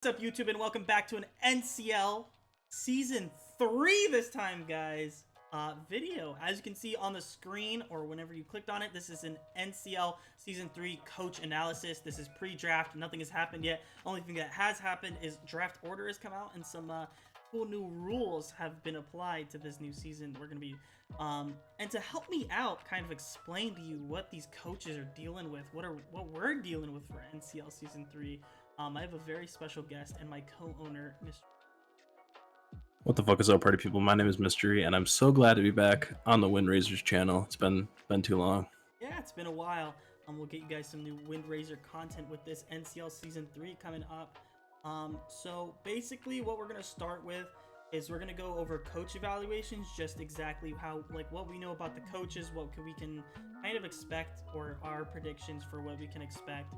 What's up, YouTube, and welcome back to an NCL Season 3 this time, guys. Video. As you can see on the screen, or whenever you clicked on it, this is an NCL Season 3 coach analysis. This is pre-draft. Nothing has happened yet. Only thing that has happened is draft order has come out, and some cool new rules have been applied to this new season. We're going to be, and to help me out, kind of explain to you what these coaches are dealing with, what we're dealing with for NCL Season 3. I have a very special guest and my co-owner, Mr. What the fuck is up, party people? My name is Mystery, and I'm so glad to be back on the Windraisers channel. It's been too long. Yeah, it's been a while. We'll get you guys some new Windraiser content with this NCL Season 3 coming up. So basically what we're going to start with is we're going to go over coach evaluations, just exactly how, like, what we know about the coaches, what we can kind of expect, or our predictions for what we can expect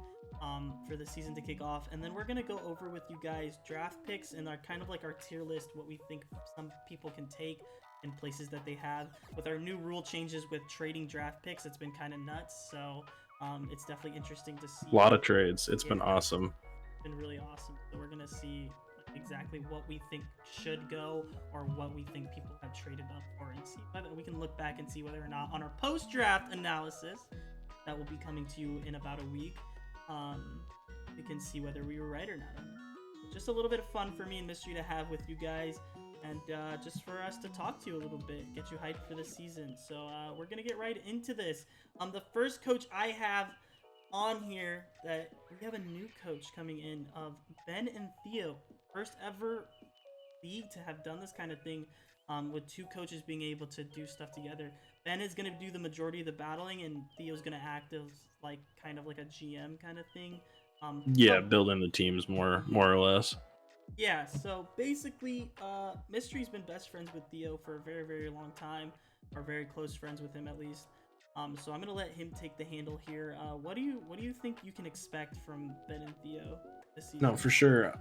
for the season to kick off. And then we're going to go over with you guys draft picks and our kind of like our tier list, what we think some people can take in places that they have. With our new rule changes with trading draft picks, it's been kind of nuts. So it's definitely interesting to see. A lot of trades. It's been awesome. It's been really awesome. So we're going to see exactly what we think should go, or what we think people have traded up for, and see whether we can look back and see whether or not on our post-draft analysis that will be coming to you in about a week, we can see whether we were right or not. Just a little bit of fun for me and Mystery to have with you guys, and just for us to talk to you a little bit, get you hyped for the season. So we're gonna get right into this. The first coach I have on here, that we have a new coach coming in of Ben and Theo. First ever league to have done this kind of thing, with two coaches being able to do stuff together. Ben is going to do the majority of the battling, and Theo's going to act as like kind of like a GM kind of thing. Yeah, building the teams more or less. Yeah, so basically, Mystery's been best friends with Theo for a very, very long time, or very close friends with him at least. So I'm gonna let him take the handle here. What do you think you can expect from Ben and Theo this season? No, for sure.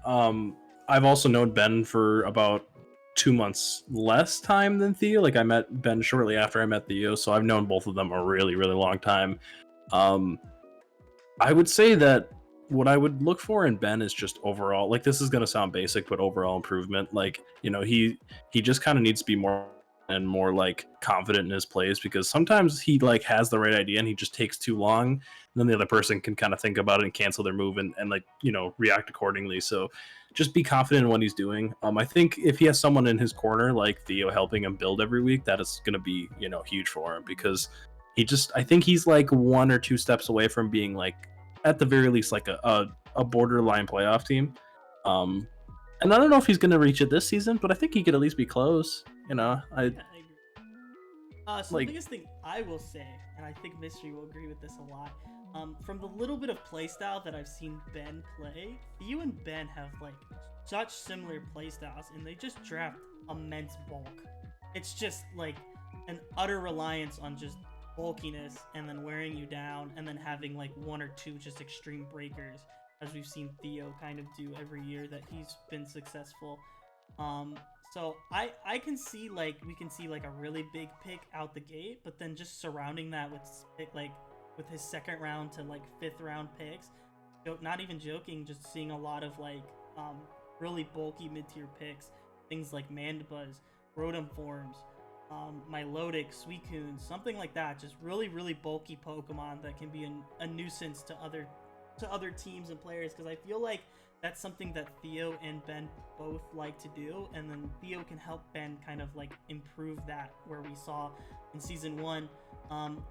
I've also known Ben for about 2 months less time than Theo. Like, I met Ben shortly after I met Theo, so I've known both of them a really, really long time. I would say that what I would look for in Ben is just overall, like, this is gonna sound basic, but overall improvement. Like, you know, he just kind of needs to be more like confident in his plays, because sometimes he like has the right idea and he just takes too long, and then the other person can kind of think about it and cancel their move and like, you know, react accordingly. So just be confident in what he's doing. I think if he has someone in his corner like Theo helping him build every week, that is going to be, you know, huge for him, because I think he's like 1 or 2 steps away from being like, at the very least, like a borderline playoff team. And I don't know if he's going to reach it this season, but I think he could at least be close. You know, I agree. So the biggest thing I will say, and I think Mystery will agree with this a lot, from the little bit of playstyle that I've seen Ben play, Theo and Ben have like such similar playstyles, and they just draft immense bulk. It's just like an utter reliance on just bulkiness, and then wearing you down, and then having like 1 or 2 just extreme breakers, as we've seen Theo kind of do every year that he's been successful. So I can see, like, we can see like a really big pick out the gate, but then just surrounding that with with his 2nd round to like 5th round picks. Not even joking, just seeing a lot of like really bulky mid-tier picks, things like Mandibuzz, Rotom Forms, Milotic, Suicune, something like that. Just really, really bulky Pokemon that can be a nuisance to other teams and players, because I feel like that's something that Theo and Ben both like to do, and then Theo can help Ben kind of like improve that, where we saw in Season 1,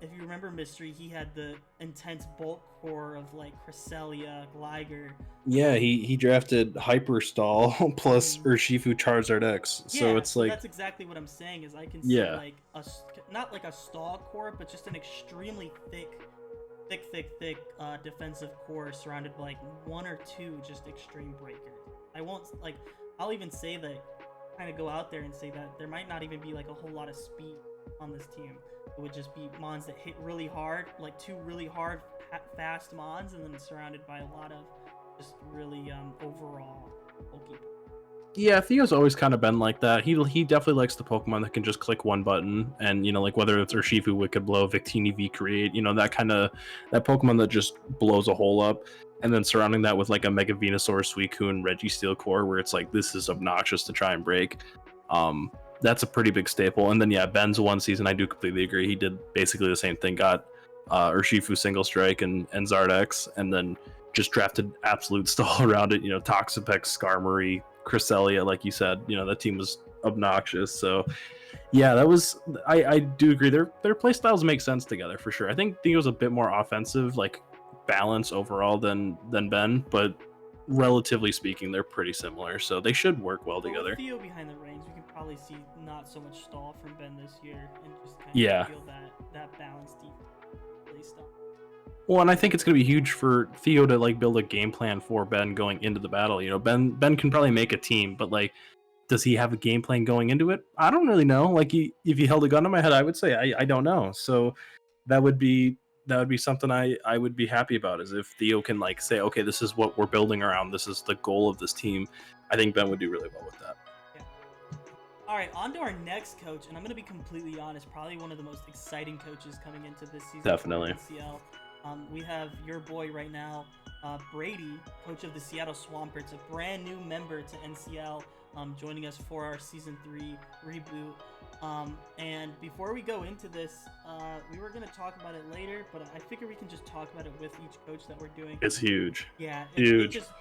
if you remember Mystery, he had the intense bulk core of like Cresselia, Gligar. Yeah, he drafted Hyperstall plus Urshifu Charizard X. So it's like, that's exactly what I'm saying, is I can see like not like a stall core, but just an extremely thick defensive core surrounded by like 1 or 2 just extreme breakers. I'll even say that, kind of go out there and say that there might not even be like a whole lot of speed on this team. It would just be mons that hit really hard, like 2 really hard fast mons, and then surrounded by a lot of just really overall bulky. Yeah, Theo's always kind of been like that. He definitely likes the Pokemon that can just click one button, and, you know, like whether it's Urshifu, Wicked Blow, Victini V Create, you know, that Pokemon that just blows a hole up. and then surrounding that with like a Mega Venusaur, Suicune, Registeel core, where it's like this is obnoxious to try and break. That's a pretty big staple. And then yeah, Ben's one season, I do completely agree. He did basically the same thing. Got Urshifu Single Strike and Zardex, and then just drafted absolute stall around it. You know, Toxapex, Skarmory, Cresselia, like you said. You know, that team was obnoxious. So yeah, that was I do agree. Their play styles make sense together for sure. I think Theo's a bit more offensive, like balance overall than Ben, but relatively speaking, they're pretty similar. So they should work well But with together. Theo behind the reins, we can probably see not so much stall from Ben this year, and just kind Yeah. of feel that balanced defense play style. Well, and I think it's going to be huge for Theo to like build a game plan for Ben going into the battle. You know, Ben can probably make a team, but like, does he have a game plan going into it? I don't really know. Like, if he held a gun to my head, I would say I don't know. So that would be something I would be happy about, is if Theo can like say, okay, this is what we're building around. This is the goal of this team. I think Ben would do really well with that. Yeah. All right, on to our next coach, and I'm going to be completely honest, probably one of the most exciting coaches coming into this season. Definitely. For NCL. We have your boy right now, Brady, coach of the Seattle Swamperts, a brand new member to NCL, joining us for our Season 3 reboot. And before we go into this, we were going to talk about it later, but I figure we can just talk about it with each coach that we're doing. It's huge. Yeah, huge. It just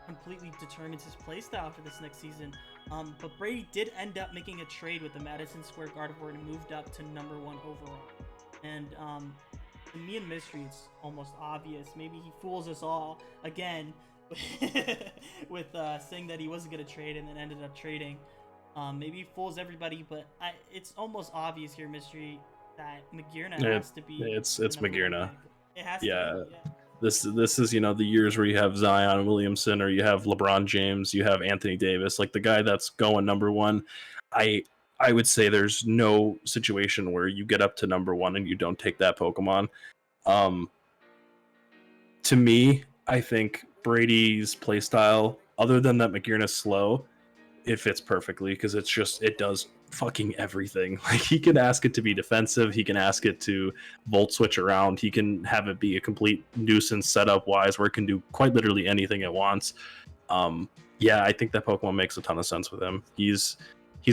completely determines his play style for this next season. But Brady did end up making a trade with the Madison Square Gardevoir and moved up to #1 overall. And to me and Mystery, it's almost obvious. Maybe he fools us all again with saying that he wasn't going to trade and then ended up trading. Maybe he fools everybody, but it's almost obvious here, Mystery, that Magearna has to be. It's Magearna. It has to be. Yeah. This is, you know, the years where you have Zion Williamson, or you have LeBron James, you have Anthony Davis, like the guy that's going #1. I would say there's no situation where you get up to #1 and you don't take that Pokemon. To me, I think Brady's playstyle, other than that Magearna's slow, it fits perfectly, because it does fucking everything. Like, he can ask it to be defensive, he can ask it to volt switch around, he can have it be a complete nuisance setup wise, where it can do quite literally anything it wants. Yeah, I think that Pokemon makes a ton of sense with him. He's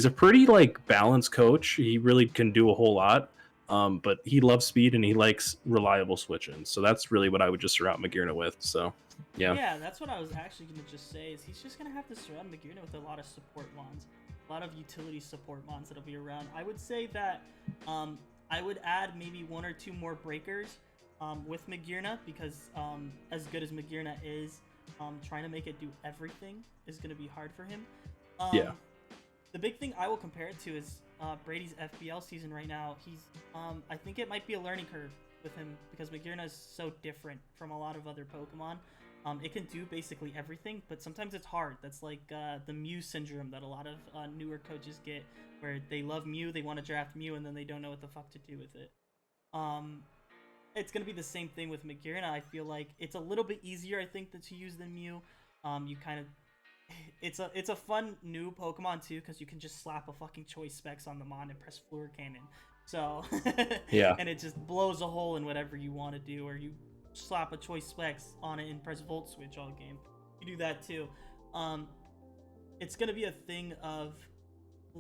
a pretty like balanced coach. He really can do a whole lot. But he loves speed and he likes reliable switch-ins. So that's really what I would just surround Magearna with. So yeah, that's what I was actually going to just say, is he's just going to have to surround Magearna with a lot of support mons, a lot of utility support mons that'll be around. I would say that I would add maybe 1 or 2 more breakers with Magearna, because as good as Magearna is, trying to make it do everything is going to be hard for him. Yeah. The big thing I will compare it to is Brady's FBL season right now. He's I think it might be a learning curve with him, because Magearna is so different from a lot of other Pokemon. It can do basically everything, but sometimes it's hard. That's like the Mew syndrome that a lot of newer coaches get, where they love Mew, they want to draft Mew, and then they don't know what the fuck to do with it. It's going to be the same thing with Magearna. I feel like it's a little bit easier, I think, to use than Mew. You kind of... It's a fun new Pokemon too, because you can just slap a fucking Choice Specs on the Mon and press Fluor Cannon. So yeah, and it just blows a hole in whatever you want to do, or you slap a Choice Specs on it and press Volt Switch all game. You do that too. It's gonna be a thing of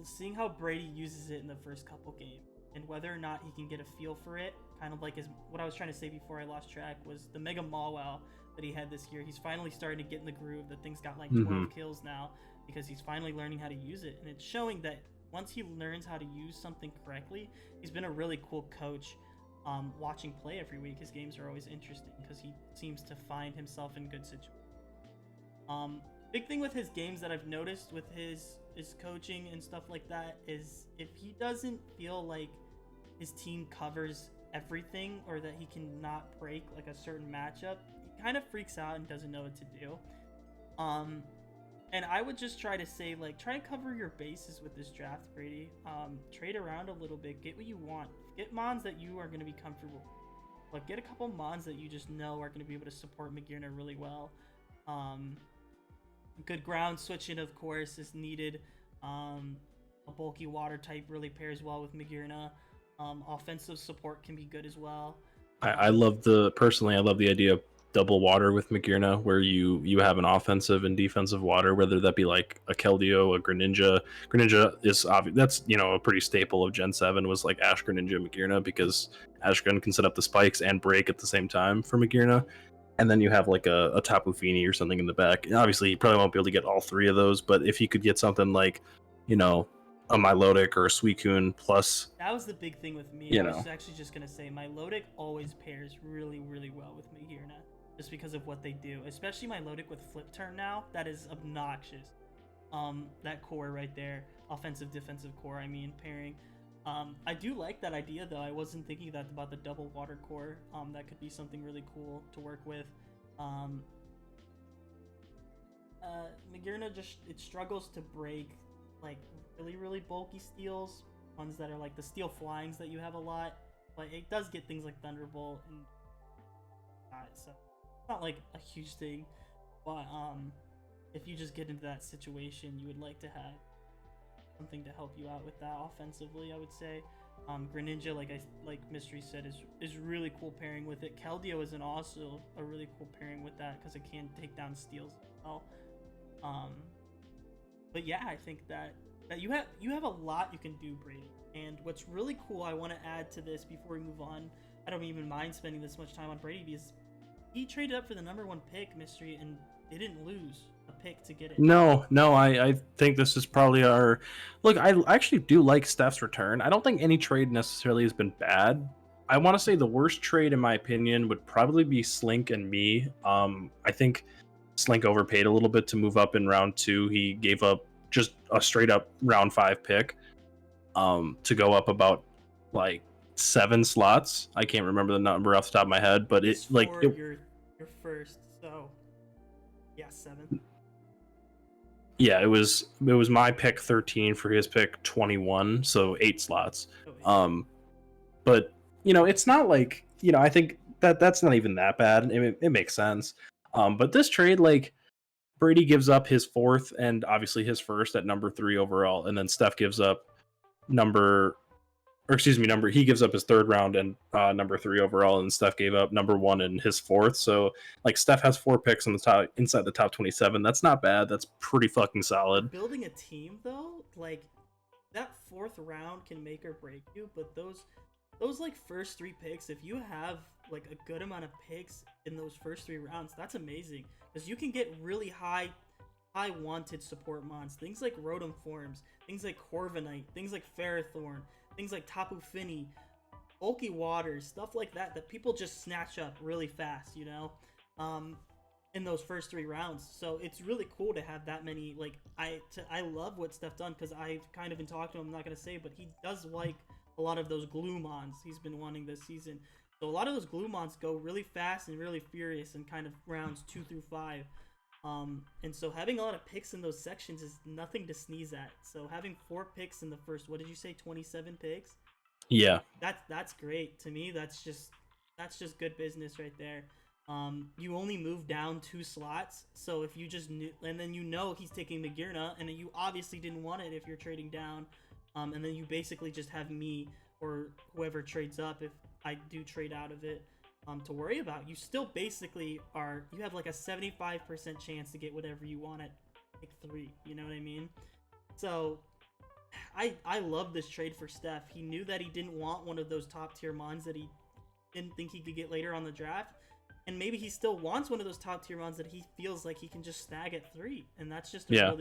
seeing how Brady uses it in the first couple games, and whether or not he can get a feel for it. Kind of like what I was trying to say before I lost track was the Mega Mawile that he had this year. He's finally starting to get in the groove. The thing's got like 12 kills now, because he's finally learning how to use it, and it's showing that once he learns how to use something correctly, he's been a really cool coach. Watching play every week, his games are always interesting because he seems to find himself in good situations. Big thing with his games that I've noticed with his coaching and stuff like that is, if he doesn't feel like his team covers everything, or that he cannot break like a certain matchup, he kind of freaks out and doesn't know what to do. And I would just try to say, like, try and cover your bases with this draft, Brady. Trade around a little bit, get what you want, get mons that you are going to be comfortable with, but get a couple mons that you just know are going to be able to support Magearna really well. Good ground switching, of course, is needed. A bulky water type really pairs well with Magearna. Offensive support can be good as well. I love the idea of double water with Magirna, where you have an offensive and defensive water, whether that be like a Keldeo, a Greninja. Greninja is obvious. That's a pretty staple of Gen 7 was like Ash Greninja Magirna, because Ash Gren can set up the spikes and break at the same time for Magirna. And then you have like a Tapu Fini or something in the back. And obviously, you probably won't be able to get all three of those, but if you could get something like, a Milotic or a Suicune plus, That was the big thing with me. you I was know, actually just gonna say Milotic always pairs really, really well with Magearna, just because of what they do. Especially Milotic with Flip Turn now, that is obnoxious. That core right there, offensive defensive core. I mean pairing. I do like that idea though. I wasn't thinking that about the double water core. That could be something really cool to work with. Um, Magearna just it struggles to break like really really bulky steals, ones that are like the steel flyings that you have a lot, but it does get things like Thunderbolt and so it's not like a huge thing. But if you just get into that situation, you would like to have something to help you out with that offensively. I would say Greninja, like Mystery said, is really cool pairing with it. Keldeo is also a really cool pairing with that because it can take down steals as well. But yeah, I think that you have a lot you can do, Brady. And what's really cool, I want to add to this before we move on. I don't even mind spending this much time on Brady because he traded up for the #1 pick, Mystery, and didn't lose a pick to get it. No, I think this is probably our look. I actually do like Steph's return. I don't think any trade necessarily has been bad. I want to say the worst trade, in my opinion, would probably be Slink and me. I think Slink overpaid a little bit to move up in round 2. He gave up just a straight up round 5 pick to go up about like 7 slots. I can't remember the number off the top of my head, but it's it like for your first, so yeah, 7. Yeah, it was my pick 13 for his pick 21, so 8 slots. Oh, yeah. But it's not like I think that's not even that bad. It makes sense. But this trade, like Brady gives up his 4th and obviously his 1st at number 3 overall, and then Steph gives up he gives up his 3rd round and number 3 overall, and Steph gave up number 1 and his 4th. So like Steph has 4 picks on the top inside the top 27. That's not bad. That's pretty fucking solid. Building a team though, like that 4th round can make or break you, but those like first 3 picks, if you have like a good amount of picks in those first 3 rounds, that's amazing because you can get really high wanted support mons, things like Rotom Forms, things like Corviknight, things like Ferrothorn, things like Tapu Fini, bulky waters, stuff like that people just snatch up really fast, in those first 3 rounds. So it's really cool to have that many. Like I love what Steph done because I've kind of been talking to him. I'm not gonna say, but he does like a lot of those Gloomons he's been wanting this season. So a lot of those Gloomons go really fast and really furious in kind of rounds 2 through 5. And so having a lot of picks in those sections is nothing to sneeze at. So having 4 picks in the first, what did you say, 27 picks? Yeah, that's great to me. That's just good business right there. You only move down 2 slots, so if you just knew, and then he's taking Magearna, and you obviously didn't want it if you're trading down, and then you basically just have me or whoever trades up if I do trade out of it. To worry about. You still basically you have like a 75% chance to get whatever you want at pick 3, you know what I mean? So I love this trade for Steph. He knew that he didn't want one of those top tier mons that he didn't think he could get later on the draft, and maybe he still wants one of those top tier mons that he feels like he can just snag at 3, and that's just a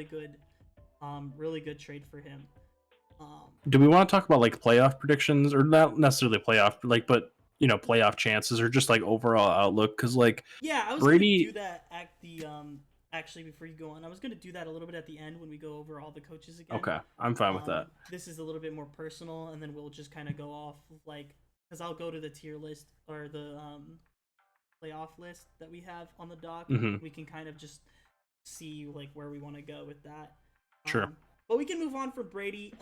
really good trade for him. Do we want to talk about like playoff predictions, or not necessarily playoff, but playoff chances, or just like overall outlook? Because like I was Brady... gonna do that at the actually before you go on, I was gonna do that a little bit at the end when we go over all the coaches again. Okay, I'm fine with that. This is a little bit more personal, and then we'll just kind of go off like, because I'll go to the tier list or the playoff list that we have on the doc. Mm-hmm. We can kind of just see like where we want to go with that. Sure. But we can move on from Brady.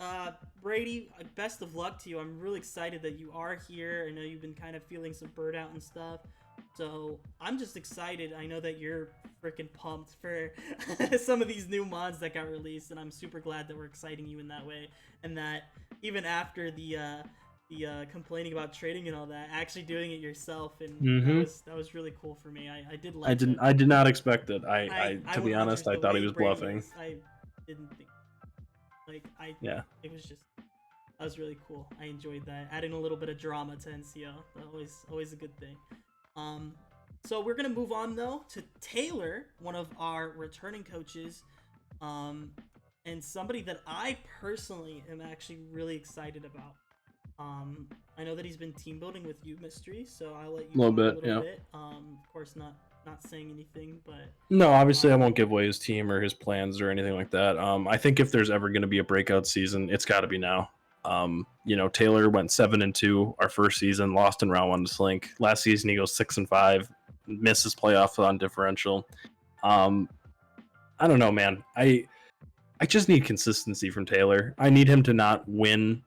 Brady, best of luck to you. I'm really excited that you are here. I know you've been kind of feeling some burnout and stuff. So I'm just excited. I know that you're freaking pumped for some of these new mods that got released, and I'm super glad that we're exciting you in that way. And that even after the the complaining about trading and all that, actually doing it yourself, and Mm-hmm. that was really cool for me. I did I like didn't. that. I did not expect it. I To be honest, 100 I the thought he way was Brady bluffing. is. I didn't think like I. Yeah. It was just that was really cool. I enjoyed that. Adding a little bit of drama to NCL, always a good thing. Um, so we're gonna move on though to Taylor, one of our returning coaches, um, and somebody that I personally am actually really excited about. I know that he's been team building with you, Mystery. So I'll let A you little talk a bit. little Yeah. bit. Of course, not saying anything, but No, obviously, I um, won't give away his team or his plans or anything like that. I think if there's ever going to be a breakout season, it's got to be now. Taylor went 7-2 our first season, lost in round 1 to Slink. Last season, he goes 6-5, misses playoffs on differential. I don't know, man. I just need consistency from Taylor. I need him to not win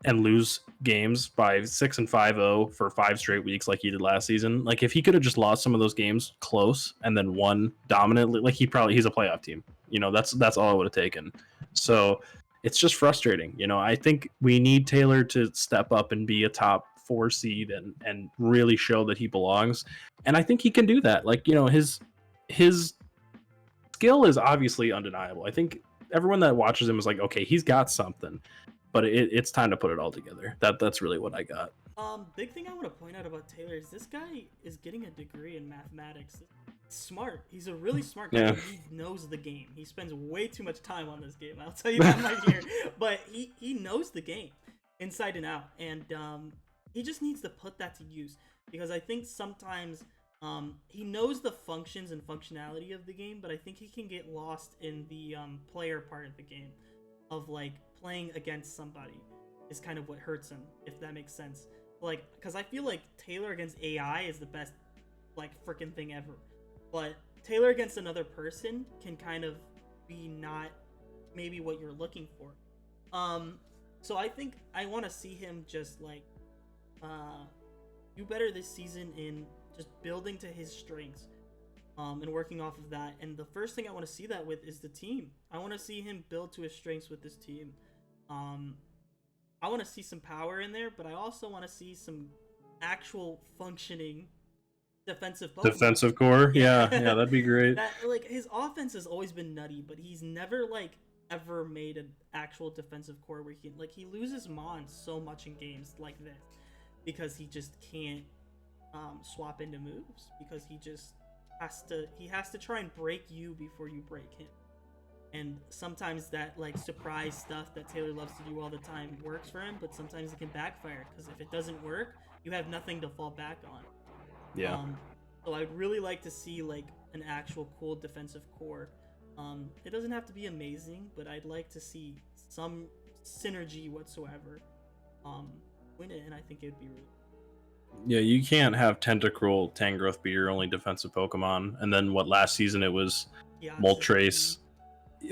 and lose games by 6-5-0 for 5 straight weeks like he did last season. Like if he could have just lost some of those games close and then won dominantly, like he's a playoff team. That's all it would have taken. So it's just frustrating. I think we need Taylor to step up and be a top 4 seed and really show that he belongs. And I think he can do that. Like, his skill is obviously undeniable. I think everyone that watches him is like, okay, he's got something, but it's time to put it all together. That's really what I got. big thing I want to point out about Taylor is this guy is getting a degree in mathematics. Smart. He's a really smart guy. Yeah. And he knows the game. He spends way too much time on this game. I'll tell you that right here. But he knows the game inside and out, and he just needs to put that to use because I think sometimes he knows the functions and functionality of the game, but I think he can get lost in the player part of the game of like playing against somebody is kind of what hurts him, if that makes sense. Like, because I feel like Taylor against AI is the best like freaking thing ever, but Taylor against another person can kind of be not maybe what you're looking for. So I think I want to see him just like do better this season in just building to his strengths, and working off of that. And the first thing I want to see that with is the team. I want to see him build to his strengths with this team. I want to see some power in there, but I also want to see some actual functioning defensive Pokemon. Defensive core, yeah, that'd be great. That like his offense has always been nutty, but he's never like ever made an actual defensive core where he loses Mon so much in games like this because he just can't swap into moves because he just has to try and break you before you break him. And sometimes that like surprise stuff that Taylor loves to do all the time works for him, but sometimes it can backfire because if it doesn't work, you have nothing to fall back on. Yeah. So I'd really like to see like an actual cool defensive core. It doesn't have to be amazing, but I'd like to see some synergy whatsoever. Win it, and I think it'd be really. Yeah, you can't have Tentacruel Tangrowth be your only defensive Pokemon, and then last season it was Moltres.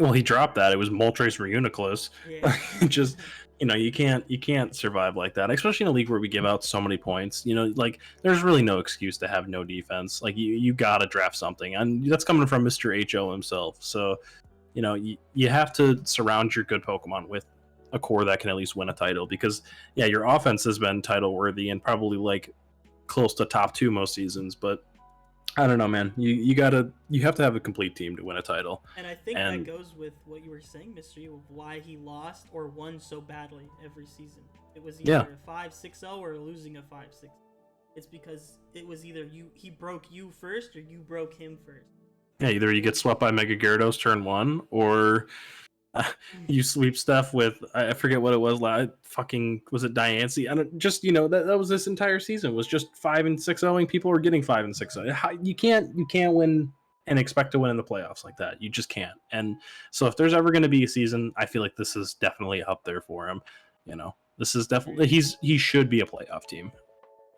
Well, he dropped that. It was Moltres Reuniclus. Yeah. Just you can't survive like that, especially in a league where we give out so many points. Like there's really no excuse to have no defense. Like you gotta draft something, and that's coming from Mr. HO himself. So you have to surround your good Pokemon with a core that can at least win a title, because your offense has been title worthy and probably like close to top 2 most seasons, but I don't know, man. You have to have a complete team to win a title. And I think that goes with what you were saying, Mystery, of why he lost or won so badly every season. It was either a 5-6-0 or losing a 5-6. It's because it was either he broke you first or you broke him first. Yeah, either you get swept by Mega Gyarados turn 1, or you sweep Steph with, I forget what it was. Was it Diancie? And just that was this entire season was just 5-6-0. People were getting 5-6-0. You can't win and expect to win in the playoffs like that. You just can't. And so if there's ever going to be a season, I feel like this is definitely up there for him. This is definitely he should be a playoff team,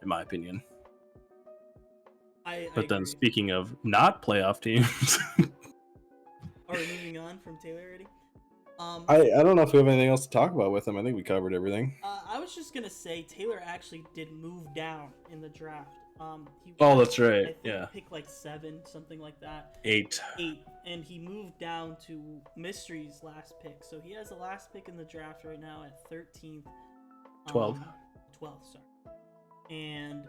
in my opinion. But then speaking of not playoff teams, are we moving on from Taylor already? I don't know if we have anything else to talk about with him. I think we covered everything. I was just gonna say Taylor actually did move down in the draft. That's right. I think pick like 7, something like that. 8, and he moved down to Mystery's last pick. So he has the last pick in the draft right now at 13th. 12. 12th, sorry. And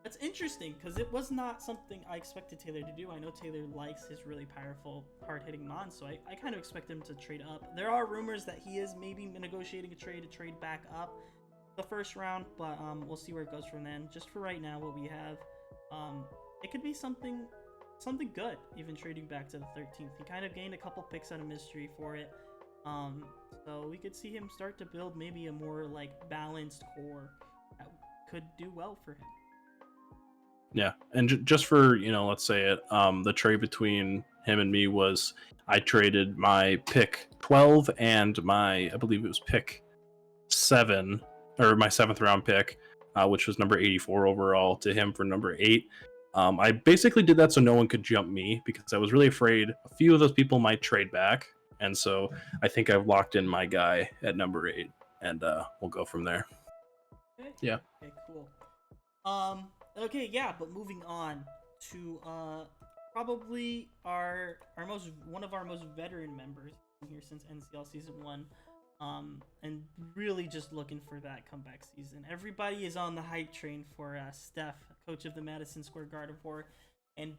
that's interesting because it was not something I expected Taylor to do. I know Taylor likes his really powerful, hard-hitting Mons, so I kind of expect him to trade up. There are rumors that he is maybe negotiating a trade to trade back up the first round, but we'll see where it goes from then. Just for right now, what we have, it could be something good, even trading back to the 13th. He kind of gained a couple picks out of Mystery for it, so we could see him start to build maybe a more like balanced core that could do well for him. Yeah, and just for, let's say it, the trade between him and me was I traded my pick 12 and I believe it was pick 7, or my 7th round pick, which was number 84 overall, to him for number 8. I basically did that so no one could jump me because I was really afraid a few of those people might trade back, and so I think I've locked in my guy at number 8, and we'll go from there. Okay. Yeah. Okay, cool. Okay, yeah, but moving on to probably one of our most veteran members here since NCL season 1, and really just looking for that comeback season. Everybody is on the hype train for Steph, coach of the Madison Square Garden War, and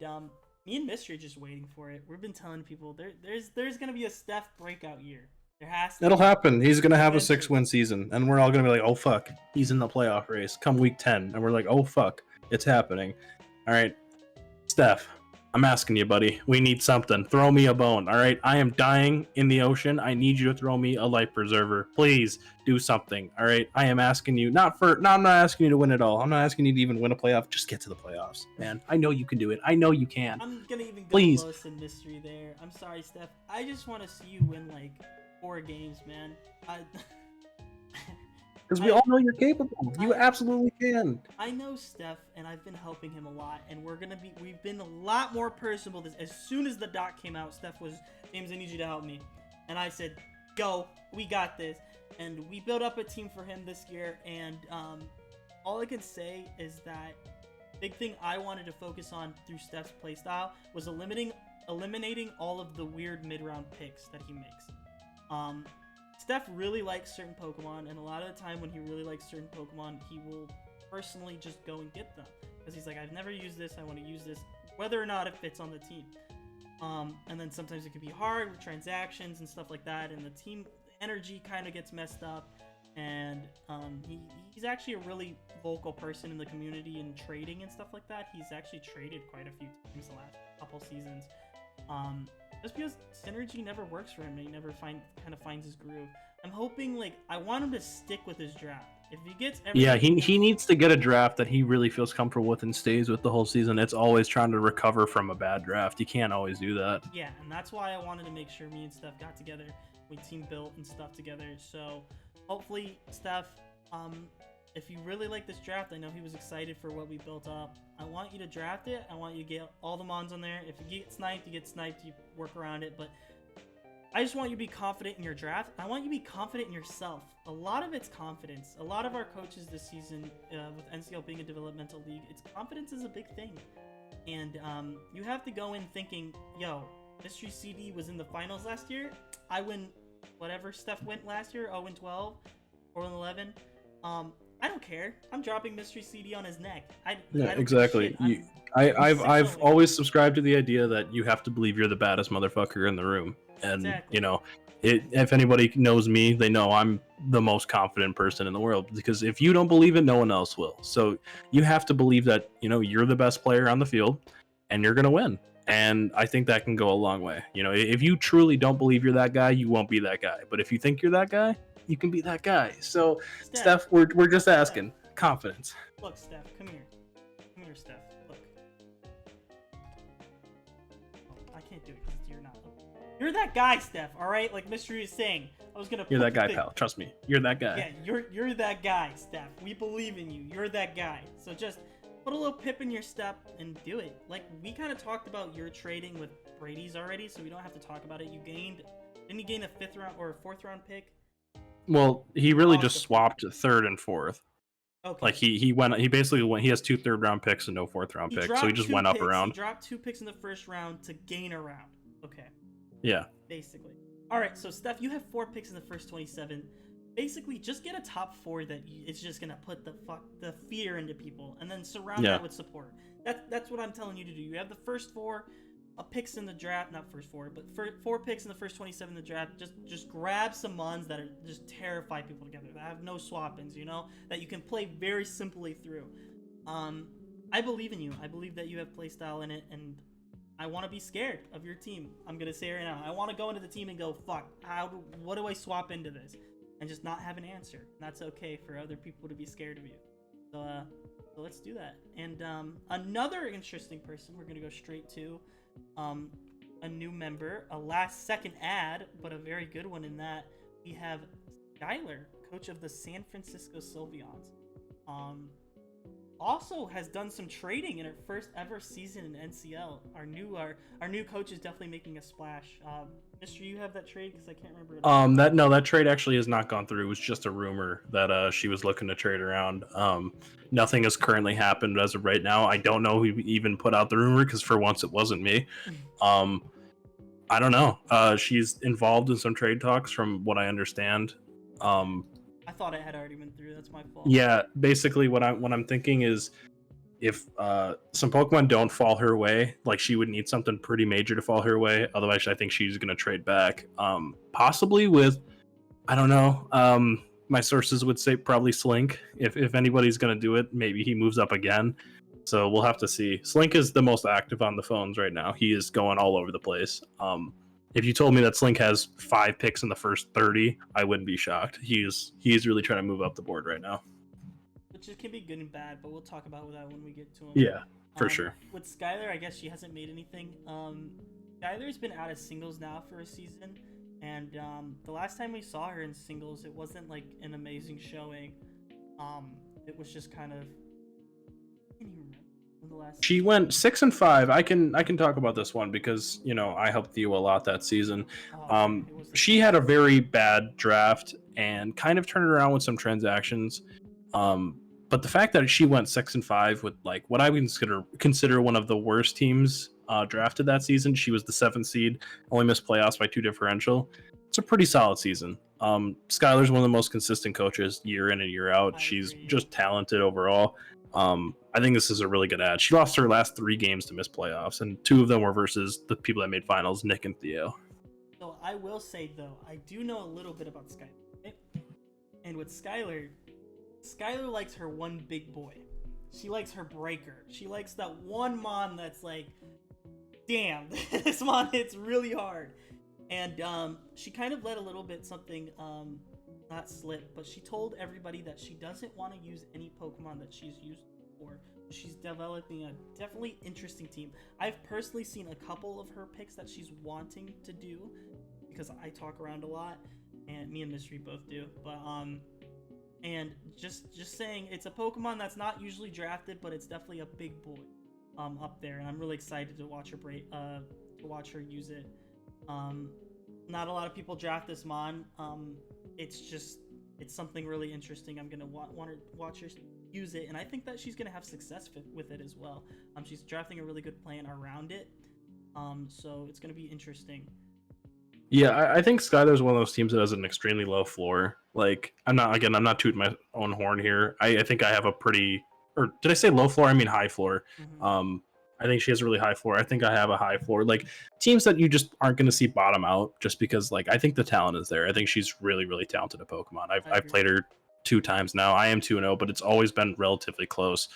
me and Mystery are just waiting for it. We've been telling people there's gonna be a Steph breakout year. There has to. It'll happen. He's gonna have a 6-win season, and we're all gonna be like, "Oh fuck, he's in the playoff race." Come week 10, and we're like, "Oh fuck, it's happening." All right, Steph, I'm asking you, buddy. We need something. Throw me a bone. All right, I am dying in the ocean. I need you to throw me a life preserver. Please do something. All right, I am asking you. I'm not asking you to win it all. I'm not asking you to even win a playoff. Just get to the playoffs, man. I know you can do it. I know you can. I'm gonna even go Please. close in Mystery there. I'm sorry, Steph. I just want to see you win like 4 games, man. Because we all know you're capable. You absolutely can. I know Steph, and I've been helping him a lot, and we've been a lot more personable. As soon as the doc came out, Steph was, "James, I need you to help me." And I said, "Go, we got this." And we built up a team for him this year, and all I can say is that big thing I wanted to focus on through Steph's playstyle was eliminating all of the weird mid-round picks that he makes. Steph really likes certain Pokemon, and a lot of the time when he really likes certain Pokemon, he will personally just go and get them. Because he's like, "I've never used this, I want to use this," whether or not it fits on the team. And then sometimes it can be hard with transactions and stuff like that, and the team energy kind of gets messed up. And he's actually a really vocal person in the community and trading and stuff like that. He's actually traded quite a few times the last couple seasons. Just because synergy never works for him, and he never finds his groove. I'm hoping, I want him to stick with his draft. If he gets he needs to get a draft that he really feels comfortable with and stays with the whole season. It's always trying to recover from a bad draft. You can't always do that. Yeah, and that's why I wanted to make sure me and Steph got together. We team built and stuff together. So hopefully, Steph, if you really like this draft, I know he was excited for what we built up. I want you to draft it. I want you to get all the Mons on there. If you get sniped, you get sniped. You work around it. But I just want you to be confident in your draft. I want you to be confident in yourself. A lot of it's confidence. A lot of our coaches this season, with NCL being a developmental league, confidence is a big thing. And you have to go in thinking, "Yo, Mystery CD was in the finals last year. I win whatever Steph went last year, 0-12 or 0-11. I don't care. I'm dropping Mystery CD on his neck." Exactly. I've always subscribed to the idea that you have to believe you're the baddest motherfucker in the room. And, exactly. If anybody knows me, they know I'm the most confident person in the world. Because if you don't believe it, no one else will. So you have to believe that, you're the best player on the field and you're going to win. And I think that can go a long way. If you truly don't believe you're that guy, you won't be that guy. But if you think you're that guy, you can be that guy. So, Steph, we're just asking. Confidence. Look, Steph, come here. Come here, Steph. Look. Oh, I can't do it because you're not. You're that guy, Steph, all right? Like Mystery is saying. You're that guy, pal. Trust me. You're that guy. Yeah, you're that guy, Steph. We believe in you. You're that guy. So just put a little pip in your step and do it. We kind of talked about your trading with Brady's already, so we don't have to talk about it. Didn't you gain a 5th round or a 4th round pick? Well, he really just swapped 3rd and 4th. Okay. He basically went. He has 2 3rd round picks and no 4th round picks, so he just went up a round. He dropped 2 picks in the 1st round to gain a round. Okay. Yeah. Basically. All right. So Steph, you have 4 picks in the first 27. basically just get a top 4 that it's just gonna put the fear into people, and then surround that with support. That's what I'm telling you to do. You have the first 4 picks in the draft, not first 4, but 4 picks in the first 27 in the draft. Just grab some mons that are just terrify people together, that have no swap-ins, that you can play very simply through. I believe in you. I believe that you have playstyle in it, and I want to be scared of your team. I'm gonna say right now, I want to go into the team and go, fuck, what do I swap into this? And just not have an answer. And that's okay for other people to be scared of you. So let's do that. And another interesting person, we're gonna go straight to a new member, a last second ad, but a very good one in that we have Skylar, coach of the San Francisco Sylveons. Also has done some trading in her first ever season in NCL. Our new coach is definitely making a splash. Mr. You have that trade, because I can't remember. That trade actually has not gone through. It was just a rumor that she was looking to trade around. Nothing has currently happened as of right now. I don't know who even put out the rumor, because for once it wasn't me. I don't know. She's involved in some trade talks, from what I understand. I thought it had already been through. That's my fault. Yeah, basically what I'm thinking is, if some Pokemon don't fall her way, like, she would need something pretty major to fall her way. Otherwise, I think she's gonna trade back. Possibly with, I don't know. My sources would say probably Slink. If anybody's gonna do it, maybe he moves up again. So we'll have to see. Slink is the most active on the phones right now. He is going all over the place. If you told me that Slink has 5 picks in the first 30, I wouldn't be shocked. He's really trying to move up the board right now. Which can be good and bad, but we'll talk about that when we get to him. Yeah, for sure. With Skylar, I guess she hasn't made anything. Skylar's been out of singles now for a season, and the last time we saw her in singles, it wasn't like an amazing showing. It was just kind of. I can't even remember. She went 6-5. I can talk about this one because I helped you a lot that season. She had a very bad draft and kind of turned it around with some transactions. But the fact that she went 6-5 with like what I would consider one of the worst teams drafted that season, she was the 7th seed, only missed playoffs by 2 differential. It's a pretty solid season. Skylar's one of the most consistent coaches year in and year out. She's just talented overall. I think this is a really good ad. She lost her last 3 games to miss playoffs, and 2 of them were versus the people that made finals, Nick and Theo. So I will say, though, I do know a little bit about Skylar. Okay? And with Skylar likes her one big boy. She likes her breaker. She likes that one mon that's like, damn, this mon hits really hard. And she kind of let a little bit something not slip, but she told everybody that she doesn't want to use any Pokemon that she's used before. She's developing a definitely interesting team. I've personally seen a couple of her picks that she's wanting to do, because I talk around a lot, and me and Mystery both do. But and just saying, it's a Pokemon that's not usually drafted, but it's definitely a big boy up there, and I'm really excited to watch her use it. Not a lot of people draft this mon. It's something really interesting. I'm gonna want to watch her use it, and I think that she's gonna have success with it as well. She's drafting a really good plan around it, so it's gonna be interesting. Yeah, I think Skylar's one of those teams that has an extremely low floor. Like, I'm not tooting my own horn here. I think I have a pretty, or did I say low floor? I mean high floor. Mm-hmm. I think she has a really high floor. I think I have a high floor. Like, teams that you just aren't going to see bottom out just because, like, I think the talent is there. I think she's really, really talented at Pokemon. I've played her 2 times now. I am 2-0, but it's always been relatively close.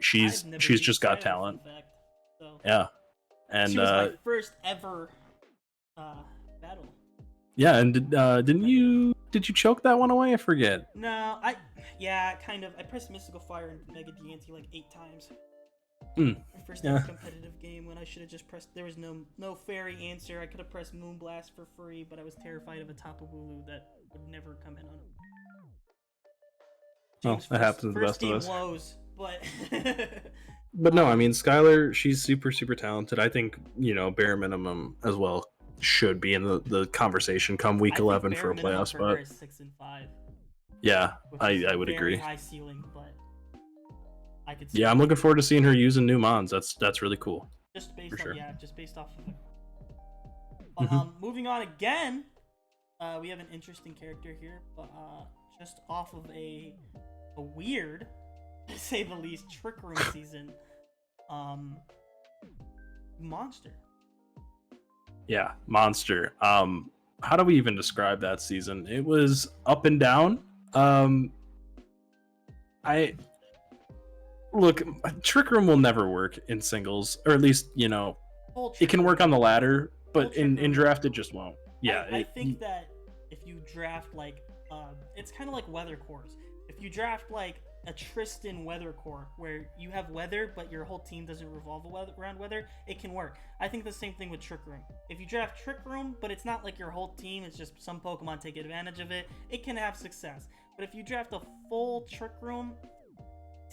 She's just got talent. So. Yeah. And she was my first ever battle. Yeah, and did you choke that one away? I forget. No, kind of. I pressed Mystical Fire and Mega Diancie like 8 times. My first ever competitive game, when I should have just pressed. There was no fairy answer. I could have pressed Moonblast for free, but I was terrified of a Tapu Bulu that would never come in on it. That happens to the best of us. First game lows, but. But no, I mean, Skylar, she's super, super talented. I think, bare minimum as well should be in the conversation come week 11 for a playoff spot. 6-5. Yeah, I would agree. High ceiling, but I could. Yeah, I'm looking forward to seeing her using new mons. That's really cool. Just based off of it. Moving on again. We have an interesting character here, but just off of a weird, to say the least, Trick Room season, Monster. Yeah, Monster. How do we even describe that season? It was up and down. I look, Trick Room will never work in singles, or at least it can work on the ladder, but in draft it just won't. Yeah, I think that if you draft like, it's kind of like weather cores. If you draft like a Tristan weather core where you have weather, but your whole team doesn't revolve around weather, it can work. I think the same thing with Trick Room. If you draft Trick Room, but it's not like your whole team, it's just some Pokemon take advantage of it, it can have success. But if you draft a full Trick Room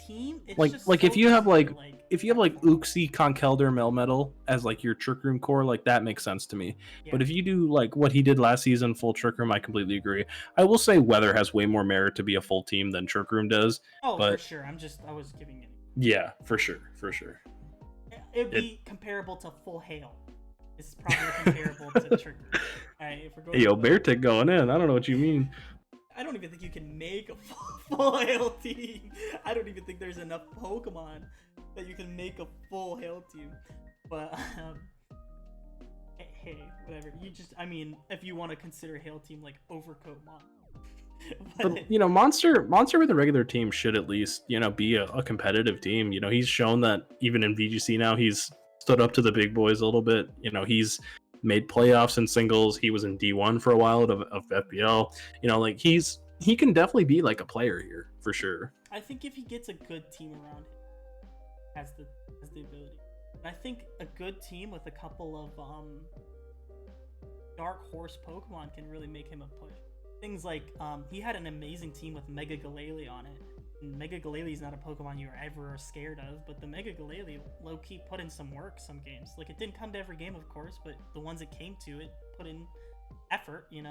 team, it's just like so if you have like easy to, if you have like Uxie, Conkeldurr, Melmetal as like your Trick Room core, like that makes sense to me. Yeah. But if you do like what he did last season, full Trick Room, I completely agree. I will say Weather has way more merit to be a full team than Trick Room does. Oh, but for sure. I was giving it. Yeah, for sure. It'd be comparable to full Hail. It's probably comparable to Trick Room. All right, if we're going. Hey, yo, Beartick going in. I don't know what you mean. I don't even think you can make a full Hail team. I don't even think there's enough Pokemon that you can make a full Hail team. But hey, whatever. If you want to consider Hail team like Overcoat Mon. But Monster with a regular team should at least be a competitive team. He's shown that even in VGC now he's stood up to the big boys a little bit. He's made playoffs in singles. He was in D1 for a while of FPL. He can definitely be like a player here for sure. I think if he gets a good team around him, has the ability. And I think a good team with a couple of dark horse Pokemon can really make him a push. Things like he had an amazing team with Mega Glalie on it. And Mega Glalie is not a Pokemon you're ever scared of, but the Mega Glalie low-key put in some work some games. Like, it didn't come to every game, of course, but the ones it came to, it put in effort, And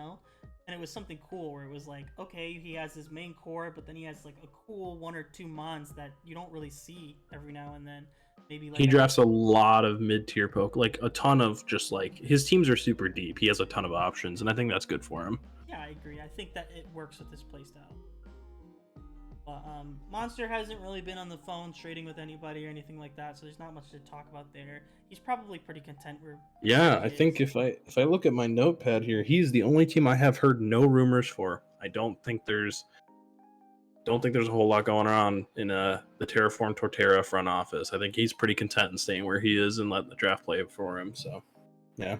it was something cool where it was like, okay, he has his main core, but then he has like a cool 1 or 2 mons that you don't really see every now and then. Maybe like he drafts a lot of mid-tier poke, like a ton of just like his teams are super deep. He has a ton of options, and I think that's good for him. Yeah, I agree. I think that it works with his playstyle. But Monster hasn't really been on the phone trading with anybody or anything like that, so there's not much to talk about there. He's probably pretty content where. Yeah, I think if I look at my notepad here, he's the only team I have heard no rumors for. I don't think there's a whole lot going on in the Terraform Torterra front office. I think he's pretty content in staying where he is and letting the draft play for him. So, yeah.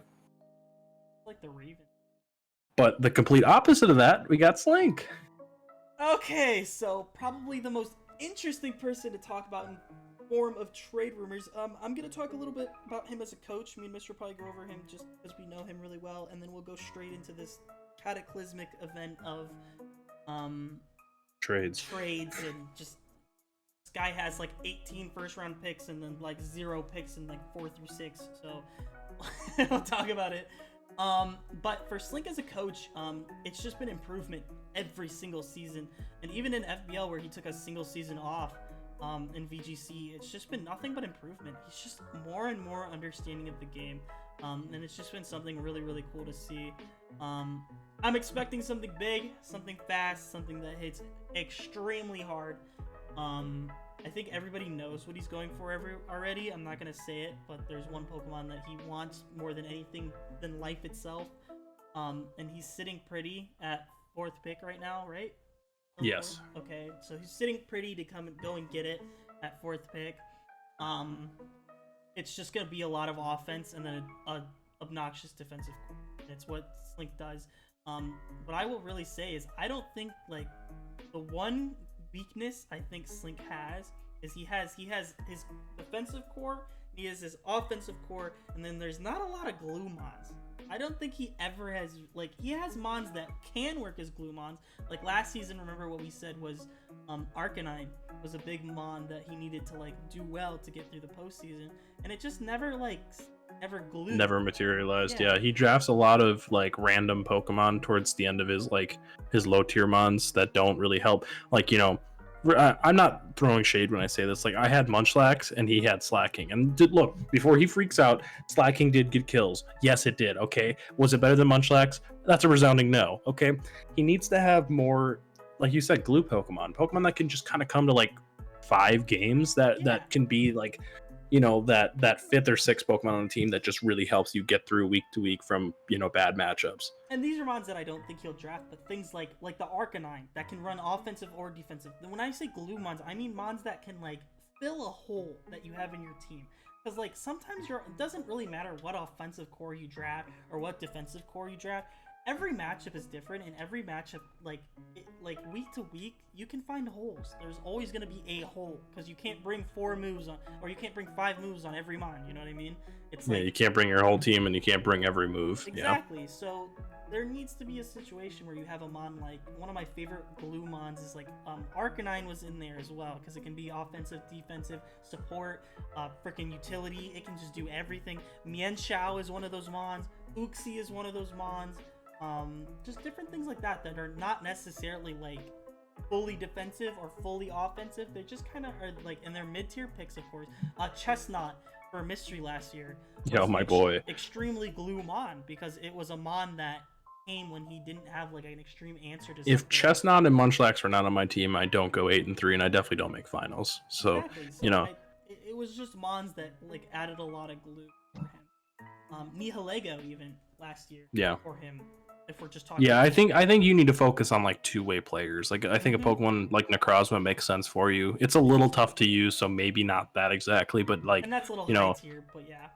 Like the Ravens. But the complete opposite of that, we got Slink. Okay, so probably the most interesting person to talk about in form of trade rumors. I'm going to talk a little bit about him as a coach. Me and Mr. will probably go over him just because we know him really well, and then we'll go straight into this cataclysmic event of trades and just this guy has like 18 first-round picks and then like 0 picks in like 4 through 6. So we'll talk about it. But for Slink as a coach, it's just been improvement every single season, and even in FBL where he took a single season off in VGC, it's just been nothing but improvement. He's just more and more understanding of the game, and it's just been something really, really cool to see. I'm expecting something big, something fast, something that hits extremely hard. I think everybody knows what he's going for already. I'm not going to say it, but there's one Pokemon that he wants more than anything than life itself. And he's sitting pretty at 4th pick right now, right? Yes. Okay, so he's sitting pretty to go and get it at 4th pick. It's just going to be a lot of offense and then a obnoxious defensive core. That's what Slink does. What I will really say is I don't think, like, the one weakness I think Slink has is he has his defensive core, he has his offensive core, and then there's not a lot of glue mons. I don't think he ever has, like, he has mons that can work as glue mons. Like last season, remember what we said was Arcanine was a big mon that he needed to like do well to get through the postseason, and it just never glued. Never materialized. Yeah, he drafts a lot of like random Pokemon towards the end of his low tier mons that don't really help. Like, I'm not throwing shade when I say this. Like, I had Munchlax and he had Slacking, and look, before he freaks out, Slacking did get kills. Yes, it did. Okay, was it better than Munchlax? That's a resounding no. Okay, he needs to have more, like you said, glue Pokemon that can just kind of come to like 5 games that can be like, that fifth or sixth Pokemon on the team that just really helps you get through week to week from bad matchups. And these are mons that I don't think he'll draft, but things like the Arcanine that can run offensive or defensive. When I say glue mons, I mean mons that can like fill a hole that you have in your team. Because like sometimes it doesn't really matter what offensive core you draft or what defensive core you draft. Every matchup is different, and every matchup, like week to week, you can find holes. There's always going to be a hole, because you can't bring 4 moves on, or you can't bring 5 moves on every mon, you know what I mean? It's you can't bring your whole team, and you can't bring every move. Exactly, yeah. So there needs to be a situation where you have a mon, like, one of my favorite glue mons is, like, Arcanine was in there as well, because it can be offensive, defensive, support, freaking utility, it can just do everything. Mienshao is one of those mons, Uxie is one of those mons, just different things like that are not necessarily like fully defensive or fully offensive. They just kind of are like, and they're mid-tier picks, of course. Chestnut for Mystery last year. Yo, my boy. Extremely glue mon, because it was a mon that came when he didn't have like an extreme answer to something. If Chestnut and Munchlax were not on my team, I don't go 8-3, and I definitely don't make finals. So, exactly. It was just mons that like added a lot of glue for him. Nihilego even last year. Yeah. For him. If we're just talking. Yeah, I think you need to focus on like 2-way players. Like, I think a Pokemon like Necrozma makes sense for you. It's a little tough to use, so maybe not that exactly, but like, and that's a little high tier, but yeah.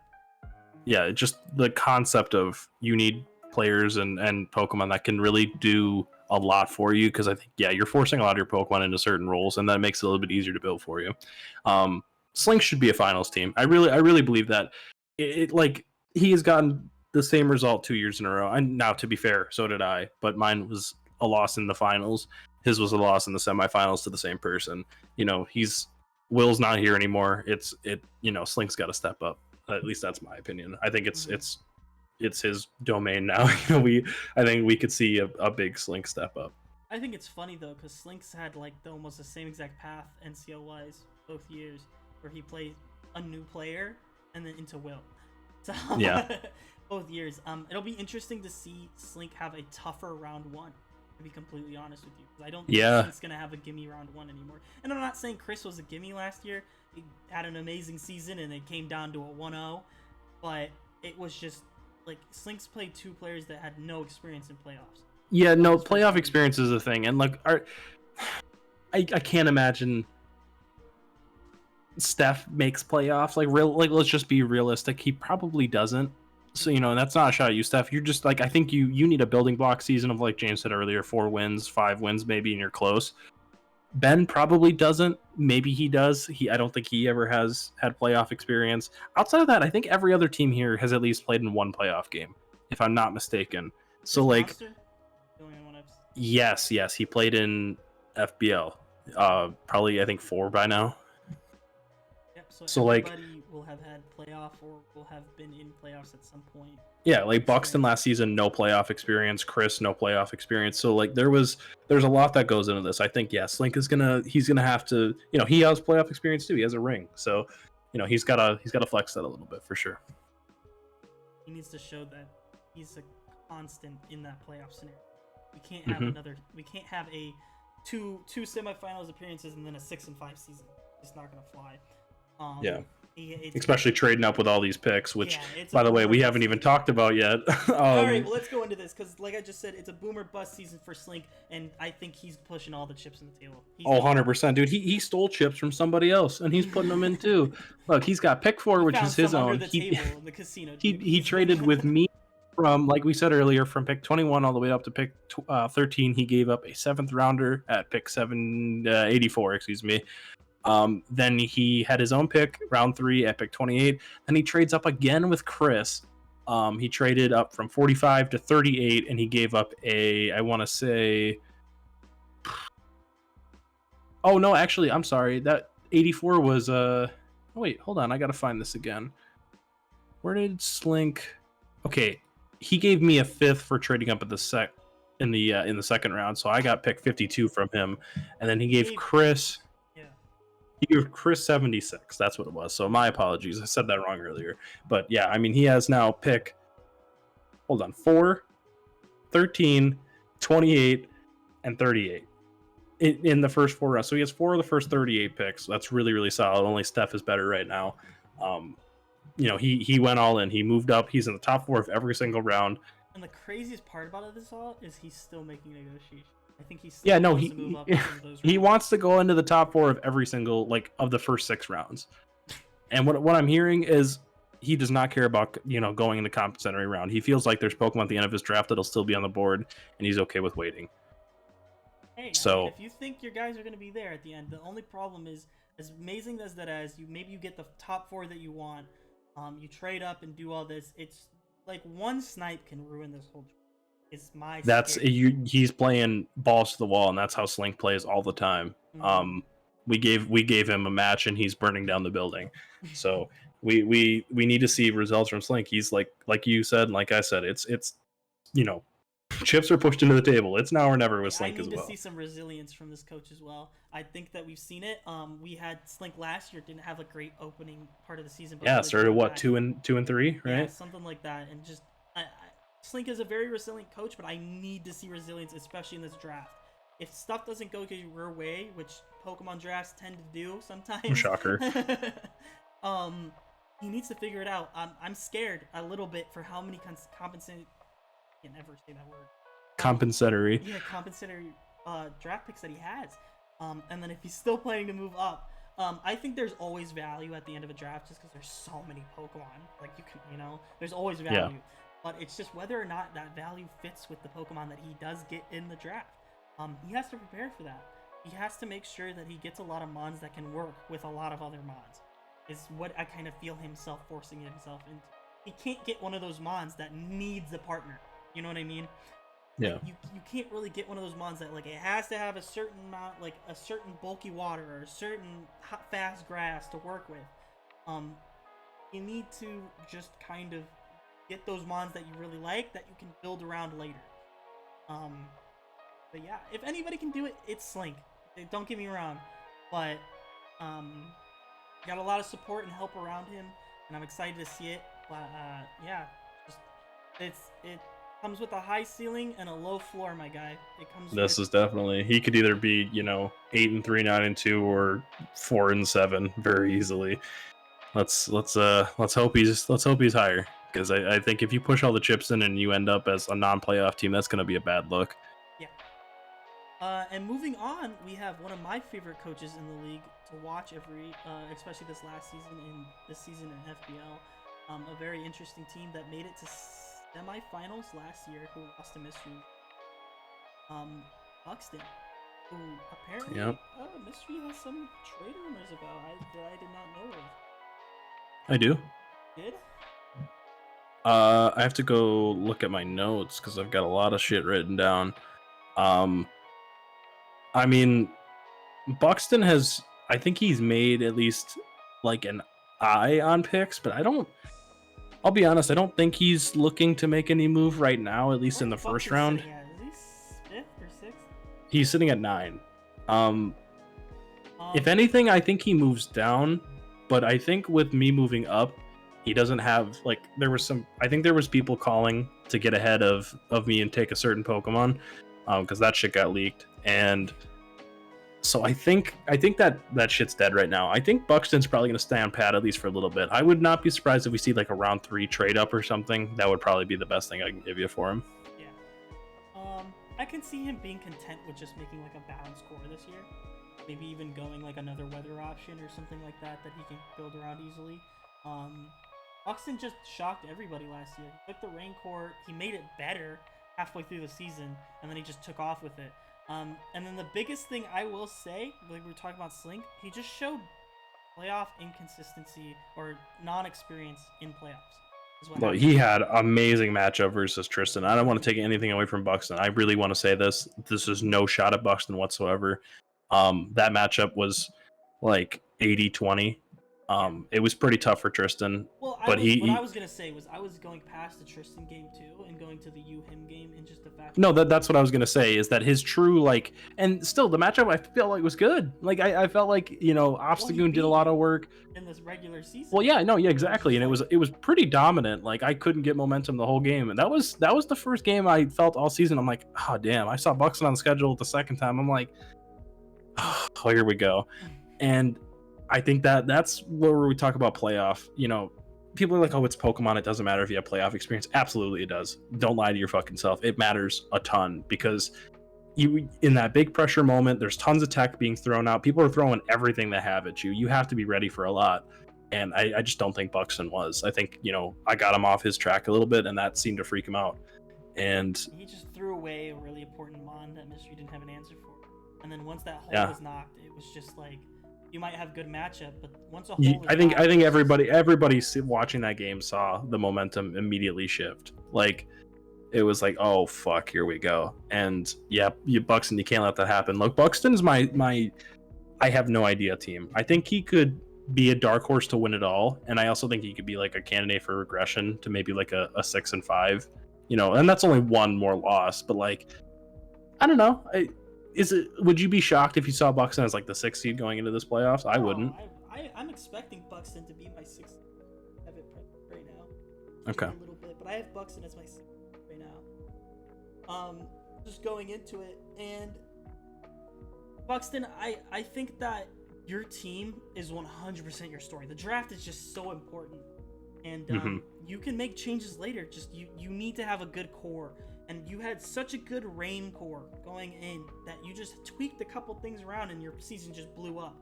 Yeah, just the concept of you need players and Pokemon that can really do a lot for you, because I think you're forcing a lot of your Pokemon into certain roles, and that makes it a little bit easier to build for you. Slink should be a finals team. I really believe that. It like, he has gotten the same result 2 years in a row. And now, to be fair, so did I, but mine was a loss in the finals. His was a loss in the semifinals to the same person. Will's not here anymore. Slink's got to step up. At least that's my opinion. I think it's his domain now. I think we could see a big Slink step up. I think it's funny though, because Slink's had like almost the same exact path NCL wise both years, where he played a new player and then into Will. So yeah. Both years. It'll be interesting to see Slink have a tougher round 1, to be completely honest with you. I don't think Slink's gonna have a gimme round 1 anymore. And I'm not saying Chris was a gimme last year. He had an amazing season and it came down to a 1-0, but it was just like Slink's played 2 players that had no experience in playoffs. Yeah, no, playoff experience is a thing, and like, I can't imagine Steph makes playoffs. Like, let's just be realistic. He probably doesn't. So, and that's not a shot at you, Steph. You're just like, I think you need a building block season of, like James said earlier, 4 wins, 5 wins maybe, and you're close. Ben probably doesn't. Maybe he does. I don't think he ever has had playoff experience. Outside of that, I think every other team here has at least played in 1 playoff game, if I'm not mistaken. So, like, yes, he played in FBL. Probably, I think 4 by now. So everybody will have had playoff or will have been in playoffs at some point. Yeah, like Buxton last season, no playoff experience. Chris, no playoff experience. So like there's a lot that goes into this. I think Slink he's gonna have to, he has playoff experience too. He has a ring, so he's gotta flex that a little bit for sure. He needs to show that he's a constant in that playoff scenario. We can't have we can't have a two semifinals appearances and then a 6-5 season. It's not gonna fly. Especially trading up with all these picks, which, by the way, we haven't even talked about yet. All right, well, let's go into this, because like I just said, it's a boomer bust season for Slink, and I think he's pushing all the chips on the table. 100%, dude. He stole chips from somebody else, and he's putting them in too. Look, he's got pick 4, which is his own. In the casino. He traded with me from, like we said earlier, from pick 21 all the way up to pick 13. He gave up a 7th rounder at pick 84, excuse me. Then he had his own pick, round 3 at pick 28. Then he trades up again with Chris. He traded up from 45 to 38, and he gave up I want to say... Oh, no, actually, I'm sorry. That 84 was... Oh, wait, hold on. I got to find this again. Where did Slink... Okay, he gave me a 5th for trading up at the in the second round, so I got pick 52 from him, and then he gave Gave- Chris Yeah. he gave Chris 76. That's what it was. So my apologies. I said that wrong earlier. But yeah, I mean, he has now pick, hold on, 4, 13, 28, and 38 in the first 4 rounds. So he has 4 of the first 38 picks. That's really, really solid. Only Steph is better right now. He went all in. He moved up. He's in the top 4 of every single round. And the craziest part about this all is he's still making negotiations. I think he's still wants to move up into those rounds. He wants to go into the top 4 of every single, like, of the first 6 rounds. And what I'm hearing is he does not care about, going into compensatory round. He feels like there's Pokemon at the end of his draft that'll still be on the board, and he's okay with waiting. Hey, So if you think your guys are going to be there at the end, the only problem is, as amazing as that is, maybe you get the top 4 that you want, you trade up and do all this. It's like one snipe can ruin this whole. It's my. He's playing balls to the wall, and that's how Slink plays all the time. Mm-hmm. We gave him a match, and he's burning down the building. So we need to see results from Slink. He's like you said, like I said, it's chips are pushed into the table. It's now or never with Slink as well. I need to see some resilience from this coach as well. I think that we've seen it. We had Slink last year, didn't have a great opening part of the season. But started what 2 and 3, right? Yeah, something like that. And just Slink is a very resilient coach, but I need to see resilience, especially in this draft. If stuff doesn't go your way, which Pokemon drafts tend to do sometimes, shocker. He needs to figure it out. I'm scared a little bit for how many compensatory. I can never say that word. Compensatory. Yeah, compensatory draft picks that he has. And then if he's still planning to move up, I think there's always value at the end of a draft just because there's so many Pokemon. Like there's always value. Yeah. But it's just whether or not that value fits with the Pokemon that he does get in the draft. He has to prepare for that. He has to make sure that he gets a lot of mons that can work with a lot of other mons. Is what I kind of feel himself forcing himself into. He can't get one of those mons that needs a partner. You know what I mean? Yeah. Like, you can't really get one of those mons that, like, it has to have a certain amount, like a certain bulky water or a certain fast grass to work with. You need to just kind of get those mons that you really like that you can build around later. But yeah, if anybody can do it, it's Slink. Don't get me wrong, but got a lot of support and help around him, and I'm excited to see it. But yeah, it comes with a high ceiling and a low floor, my guy. This is definitely, he could either be 8 and 3, 9 and 2, or 4 and 7 very easily. Let's hope he's higher, because I think if you push all the chips in and you end up as a non-playoff team, that's going to be a bad look. Yeah. And moving on, we have one of my favorite coaches in the league to watch especially this last season and this season in FBL. A very interesting team that made it to semifinals last year, who lost to Mystery. Buxton, who apparently Mystery has some trade rumors about that I did not know of. I do. Did? I have to go look at my notes because I've got a lot of shit written down. I mean, Buxton has, I think he's made at least like an eye on picks, but I'll be honest, I don't think he's looking to make any move right now, at least in the first round. Is he 5th or 6th? He's sitting at 9. If anything, I think he moves down, but I think with me moving up, he doesn't have, like, I think there was people calling to get ahead of me and take a certain Pokemon, because that shit got leaked, and so I think that shit's dead right now. I think Buxton's probably going to stay on pat at least for a little bit. I would not be surprised if we see like a round 3 trade up or something. That would probably be the best thing I can give you for him. Yeah. I can see him being content with just making like a balanced core this year. Maybe even going like another weather option or something like that he can build around easily. Buxton just shocked everybody last year. He took the rain core, he made it better halfway through the season, and then he just took off with it. And then the biggest thing I will say, like we were talking about Slink, he just showed playoff inconsistency or non-experience in playoffs. Well, he had amazing matchup versus Tristan. I don't want to take anything away from Buxton. I really want to say this. This is no shot at Buxton whatsoever. That matchup was like 80-20. It was pretty tough for Tristan, Well, but what I he was gonna say was I was going past the Tristan game too and going to the you him game and just the fact. no, that's what I was gonna say is that his true like, and still the matchup I felt like was good. Like I felt like Well, he Obstagoon did a beat lot you of work. in this regular season. Well, yeah, no, yeah, So it was exactly, just and like, it was pretty dominant. Like I couldn't get momentum the whole game, and that was the first game I felt all season. I'm like, oh damn, I saw Buxton on the schedule the second time. I'm like, oh, here we go, and I think that's where we talk about playoff. People are like, oh, it's Pokemon. It doesn't matter if you have playoff experience. Absolutely, it does. Don't lie to your fucking self. It matters a ton because you in that big pressure moment, there's tons of tech being thrown out. People are throwing everything they have at you. You have to be ready for a lot. And I just don't think Buxton was. I think, I got him off his track a little bit, and that seemed to freak him out. And he just threw away a really important mon that Mystery didn't have an answer for. And then once that hole yeah, was knocked, it was just like you might have good matchup, but once a hole you, is I think knocked, I think it's just- everybody watching that game saw the momentum immediately shift. Like it was like, oh fuck, here we go. And yeah, Buxton, you can't let that happen. Look, Buxton's my I have no idea team. I think he could be a dark horse to win it all, and I also think he could be like a candidate for regression to maybe like a 6-5. And that's only one more loss, but like I don't know. Would you be shocked if you saw Buxton as like the 6th seed going into this playoffs? I no, wouldn't. I'm expecting Buxton to be my sixth. I have it right now. Okay. A little bit, but I have Buxton as my sixth right now. Just going into it, and Buxton, I think that your team is 100% your story. The draft is just so important, and you can make changes later. Just you need to have a good core, and you had such a good rain core going in that you just tweaked a couple things around, and your season just blew up.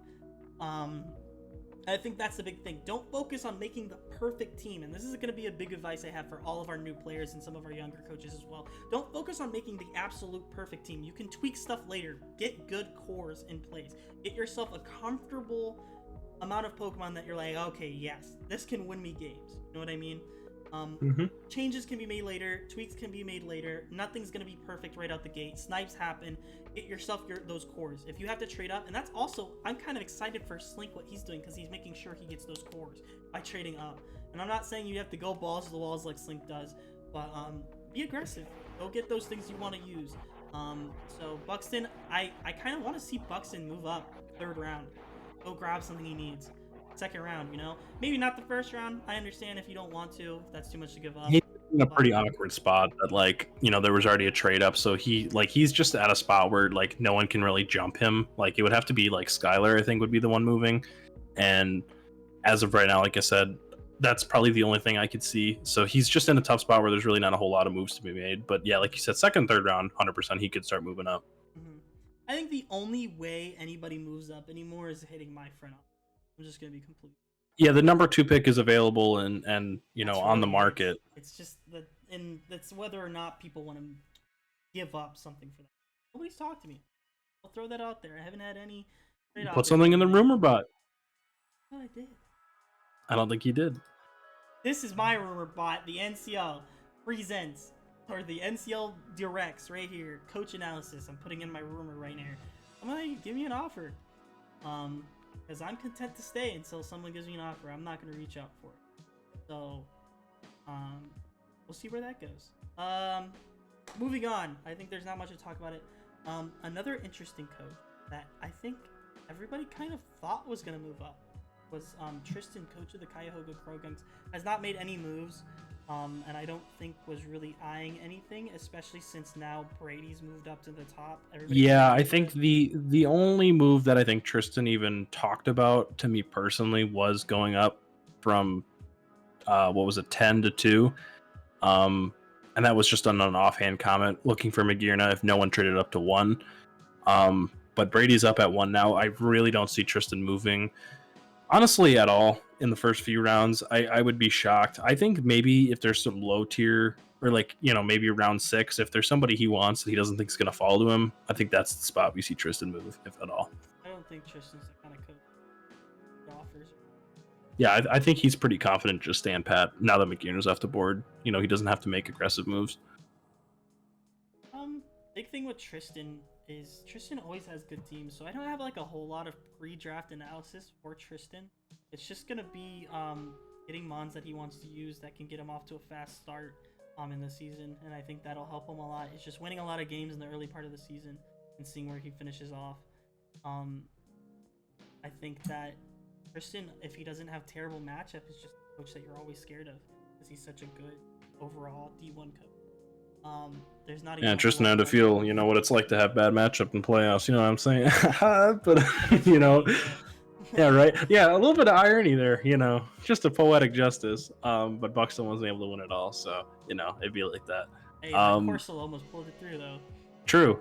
I think that's the big thing. Don't focus on making the perfect team, and this is going to be a big advice I have for all of our new players and some of our younger coaches as well. Don't focus on making the absolute perfect team. You can tweak stuff later. Get good cores in place. Get yourself a comfortable amount of Pokemon that you're like, okay, yes, this can win me games. You know what I mean? Changes can be made later, tweaks can be made later. Nothing's gonna be perfect right out the gate. Snipes happen. Get yourself those cores. If you have to trade up, and that's also, I'm kind of excited for Slink what he's doing because he's making sure he gets those cores by trading up. And I'm not saying you have to go balls to the walls like Slink does, but be aggressive. Go get those things you want to use. So Buxton, I kind of want to see Buxton move up 3rd round. Go grab something he needs. 2nd round, maybe not the 1st round. I understand if you don't want to, if that's too much to give up. He's in a pretty awkward spot that like there was already a trade up, so he's just at a spot where like no one can really jump him. Like it would have to be like Skylar, I think, would be the one moving, and as of right now, like I said, that's probably the only thing I could see. So he's just in a tough spot where there's really not a whole lot of moves to be made. But yeah, like you said, 2nd, 3rd round, 100% he could start moving up. I think the only way anybody moves up anymore is hitting my friend up. I'm just gonna be complete. Yeah, the number 2 pick is available and That's on the really market. It's just that, and that's whether or not people want to give up something for that. Nobody's talked to me. I'll throw that out there. I haven't had any. Put something in the rumor bot. Oh, I did. I don't think he did. This is my rumor bot. The NCL presents, or the NCL directs right here. Coach analysis. I'm putting in my rumor right now. I'm gonna give me an offer. Because I'm content to stay until someone gives me an offer. I'm not going to reach out for it. So, we'll see where that goes. Moving on. I think there's not much to talk about it. Another interesting coach that I think everybody kind of thought was going to move up was Tristan, coach of the Cuyahoga Crogunks. Has not made any moves. And I don't think was really eyeing anything, especially since now Brady's moved up to the top. Yeah, I think the only move that I think Tristan even talked about to me personally was going up from 10 to 2, and that was just on an offhand comment looking for Magirna if no one traded up to 1. But Brady's up at 1 now. I really don't see Tristan moving honestly at all in the first few rounds. I would be shocked. I think maybe if there's some low tier or like maybe round 6, if there's somebody he wants that he doesn't think is going to fall to him, I think that's the spot we see Tristan move, if at all. I don't think Tristan's the kind of coach who offers. Yeah, I think he's pretty confident just stand pat now that McGinnis off the board. He doesn't have to make aggressive moves. Big thing with Tristan is Tristan always has good teams, so I don't have like a whole lot of pre-draft analysis for Tristan. It's just gonna be getting mons that he wants to use that can get him off to a fast start in the season, and I think that'll help him a lot. It's just winning a lot of games in the early part of the season and seeing where he finishes off. I think that Tristan, if he doesn't have terrible matchup, is just a coach that you're always scared of because he's such a good overall D1 coach. There's not even Tristan had to feel, you know, what it's like to have bad matchup in playoffs. You know what I'm saying? But you know, yeah, right. Yeah, a little bit of irony there. You know, just a poetic justice. But Buxton wasn't able to win it all, so you know, it'd be like that. Hey, Corso almost pulled it through though. True.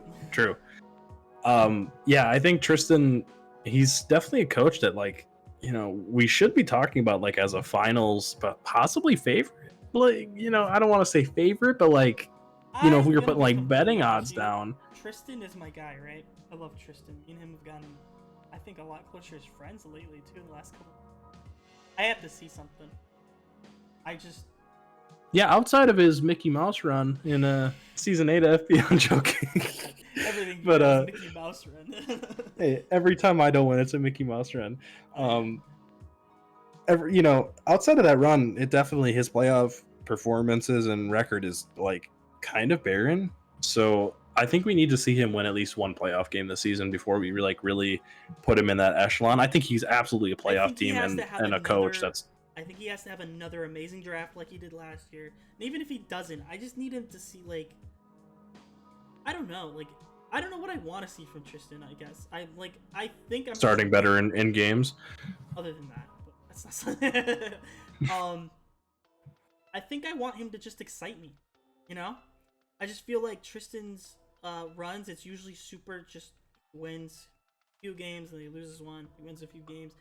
Yeah, I think Tristan, he's definitely a coach that, like, you know, we should be talking about like as a finals, but possibly favorite. Like, you know, I don't want to say favorite, but like, you know, if we were putting like betting odds down. Tristan is my guy, right? I love Tristan. Me and him have gotten, I think, a lot closer as friends lately too. In the last couple. I have to see something. Yeah, outside of his Mickey Mouse run in season 8 of FB, I'm joking. Everything but Mickey Mouse run. Hey, every time I don't win, it's a Mickey Mouse run. You know, outside of that run, it definitely, his playoff performances and record is like kind of barren. So I think we need to see him win at least one playoff game this season before we really put him in that echelon. I think he's absolutely a playoff team and a coach that's. I think he has to have another amazing draft like he did last year. And even if he doesn't, I just need him to see, like, I don't know what I want to see from Tristan. I guess I think I'm starting better in games. Other than that, but that's not. I think I want him to just excite me. You know, I just feel like Tristan's runs, it's usually super just wins a few games and he loses one. He wins a few games.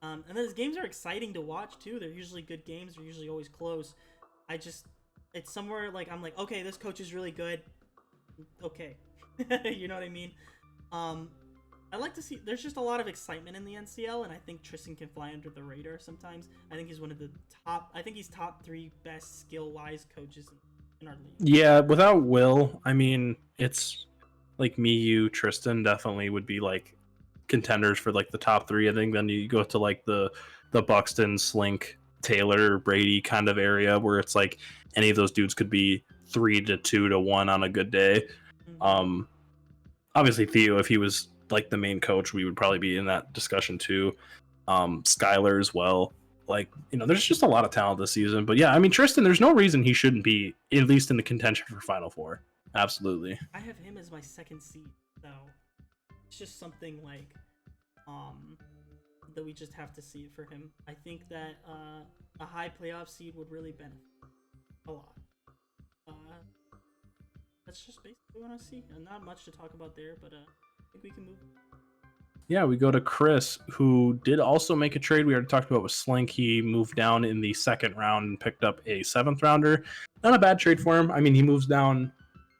And then his games are exciting to watch too. They're usually good games. They're usually always close. It's somewhere like I'm like, okay, this coach is really good. Okay, you know what I mean? I like to see. There's just a lot of excitement in the NCL, and I think Tristan can fly under the radar sometimes. I think he's one of the top. I think he's top 3 best skill-wise coaches in our league. Yeah, without Will, I mean, it's like me, you, Tristan definitely would be like contenders for like the top 3. I think then you go to like the Buxton, Slink, Taylor, Brady kind of area where it's like any of those dudes could be 3 to 2 to 1 on a good day. Mm-hmm. Obviously Theo, if he was like the main coach, we would probably be in that discussion too. Skylar as well. Like, you know, there's just a lot of talent this season. But yeah, I mean, Tristan, there's no reason he shouldn't be at least in the contention for Final Four. Absolutely. I have him as my 2nd seed, so it's just something like that we just have to see for him. I think that a high playoff seed would really benefit a lot. That's just basically what I see, and not much to talk about there, but I think we can move. Yeah, we go to Chris, who did also make a trade we already talked about with Slink. He moved down in the 2nd round and picked up a 7th rounder. Not a bad trade for him. I mean, he moves down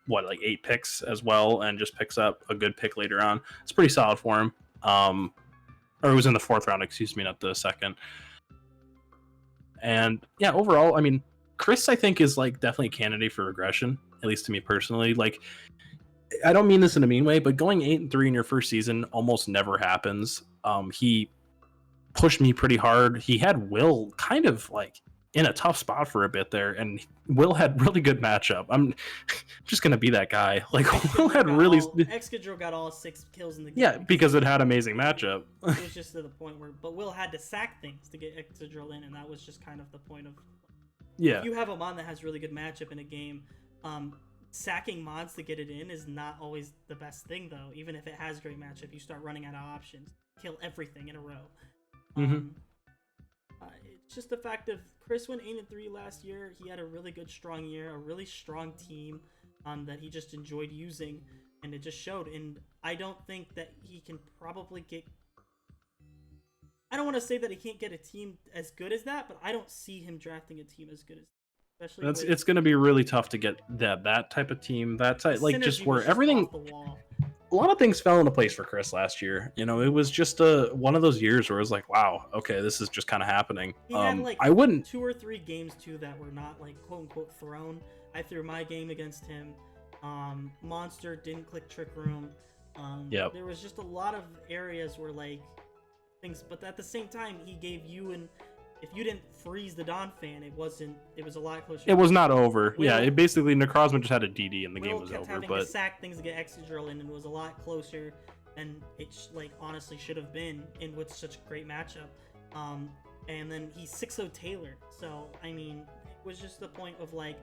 like 8 picks as well and just picks up a good pick later on. It's pretty solid for him. Or it was in the 4th round, excuse me, not the 2nd. And yeah, overall, I mean, Chris, I think, is like definitely a candidate for regression, at least to me personally. Like, I don't mean this in a mean way, but going 8-3 in your first season almost never happens. He pushed me pretty hard. He had Will kind of like in a tough spot for a bit there, and Will had really good matchup. I'm just gonna be that guy. Like, Will had really. Excadrill got all 6 kills in the game. Yeah, because it had amazing matchup. It was just to the point where, but Will had to sack things to get Excadrill in, and that was just kind of the point of. Yeah. If you have a mon that has really good matchup in a game, sacking mods to get it in is not always the best thing, though. Even if it has great matchup, you start running out of options. Kill everything in a row. It's just the fact of Chris went 8-3 last year. He had a really good, strong year, a really strong team that he just enjoyed using, and it just showed. And I don't think that he can probably get. I don't want to say that he can't get a team as good as that, but I don't see him drafting a team as good as. Especially it's going to be really tough to get that type of team, that type, like just where everything. A lot of things fell into place for Chris last year. You know, it was just one of those years where it was like, wow, okay, this is just kind of happening. He had like I wouldn't 2 or 3 games too that were not like quote unquote thrown. I threw my game against him. Monster didn't click Trick Room. There was just a lot of areas where like things, but at the same time, he gave you and if you didn't freeze the Don fan, it was a lot closer. It was not over. Yeah, it basically Necrozma just had a DD and the game was kept over. Having But to sack things to get extra drill in, and it was a lot closer than it like honestly should have been in with such a great matchup. And then he's 6-0 Taylor, so I mean, it was just the point of like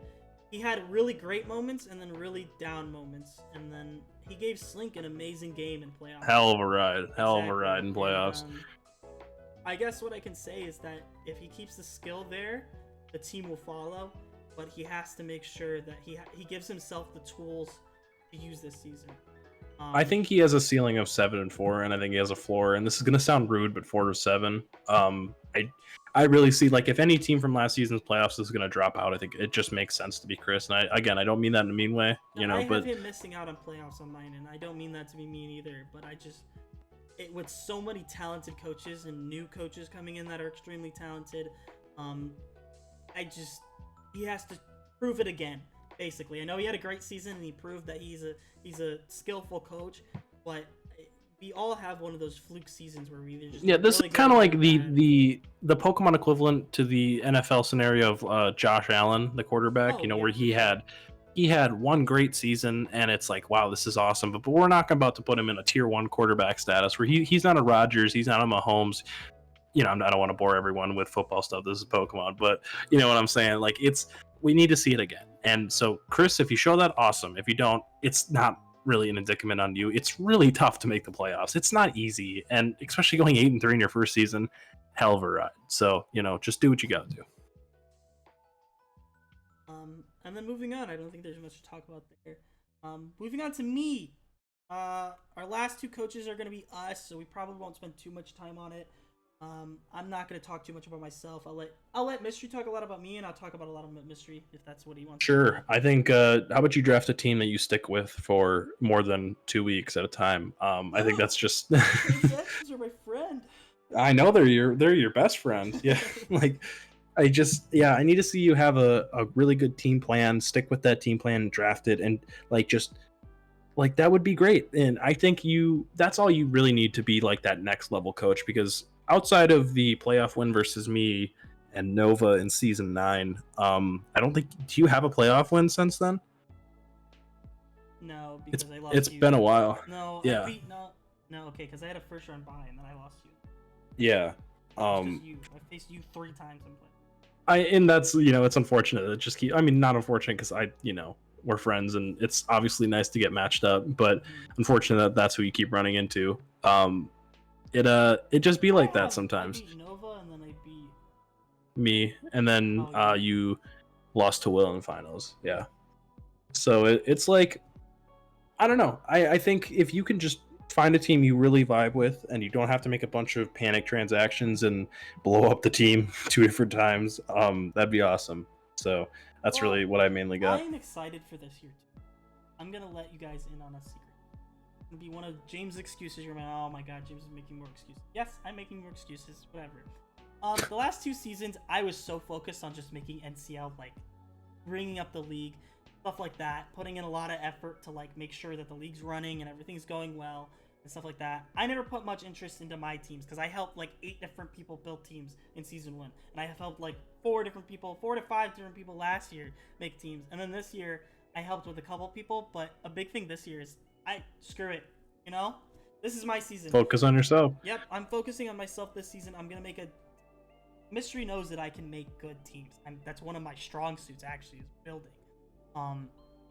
he had really great moments and then really down moments, and then he gave Slink an amazing game in playoffs. Hell of a ride in playoffs. And, I guess what I can say is that if he keeps the skill there, the team will follow, but he has to make sure that he gives himself the tools to use this season. I think he has a ceiling of 7-4, and I think he has a floor. And this is gonna sound rude, but 4-7. I really see like if any team from last season's playoffs is gonna drop out, I think it just makes sense to be Chris. And I don't mean that in a mean way, you know. I but have him missing out on playoffs on mine, and I don't mean that to be mean either. But with so many talented coaches and new coaches coming in that are extremely talented, he has to prove it again. Basically, I know he had a great season and he proved that he's a skillful coach, but we all have one of those fluke seasons where we either just this is kind of like the Pokemon equivalent to the NFL scenario of Josh Allen, the quarterback. Where he had one great season and it's like, wow, this is awesome. But we're not about to put him in a tier 1 quarterback status where he's not a Rodgers, he's not a Mahomes. I don't want to bore everyone with football stuff. This is Pokemon, but you know what I'm saying? Like we need to see it again. And so Chris, if you show that, awesome. If you don't, it's not really an indictment on you. It's really tough to make the playoffs. It's not easy. And especially going 8-3 in your first season, hell of a ride. So, just do what you got to do. And then moving on, I don't think there's much to talk about there. Moving on to me. Our last 2 coaches are going to be us, so we probably won't spend too much time on it. I'm not going to talk too much about myself. I'll let Mystery talk a lot about me, and I'll talk about a lot of Mystery if that's what he wants. Sure. I think, how about you draft a team that you stick with for more than 2 weeks at a time? I think that's just... Those are my friend. I know they're your best friend. Yeah. I need to see you have a really good team plan, stick with that team plan, draft it, and that would be great. And I think that's all you really need to be like that next level coach, because outside of the playoff win versus me and Nova in season 9, I don't think, do you have a playoff win since then? No, because I lost. It's been a while. No, yeah. No, okay, because I had a first round bye and then I lost you. Yeah. I faced you 3 times in play. And that's, it's unfortunate. It just not unfortunate because we're friends and it's obviously nice to get matched up, but unfortunate that's who you keep running into. It just be like that sometimes. I beat Nova and then I beat me, and then you lost to Will in finals. Yeah. So it's like, I don't know. I think if you can just find a team you really vibe with and you don't have to make a bunch of panic transactions and blow up the team 2 different times, that'd be awesome. So that's really what I mainly got. I'm excited for this year too. I'm gonna let you guys in on a secret. It's gonna be one of James' excuses. You're like, oh my god, James is making more excuses. Yes, I'm making more excuses. Whatever. The last 2 seasons, I was so focused on just making NCL, bringing up the league, stuff like that, putting in a lot of effort to make sure that the league's running and everything's going well and stuff like that. I never put much interest into my teams because I helped 8 different people build teams in season 1, and I have helped 4 to 5 different people last year make teams, and then this year I helped with a couple people. But a big thing this year is screw it. This is my season. Focus on yourself. Yep, I'm focusing on myself this season. I'm gonna make Mystery knows that I can make good teams. That's one of my strong suits actually, is building,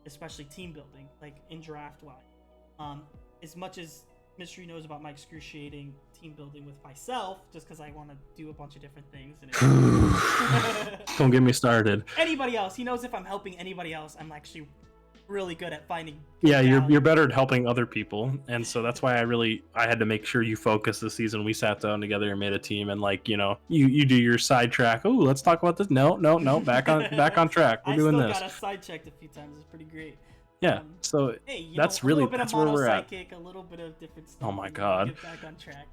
especially team building, in draft wise. As much as Mystery knows about my excruciating team building with myself, just because I want to do a bunch of different things. And don't get me started. Anybody else, he knows if I'm helping anybody else, I'm actually really good at finding. Yeah, you're better at helping other people, and so that's why I had to make sure you focus this season. We sat down together and made a team, and you do your sidetrack. Oh, let's talk about this. No, back on track. We're doing this. I still got sidetracked a few times. It's pretty great. Yeah, so hey, that's where we're at. A little bit of different stuff. Oh my god. Get back on track,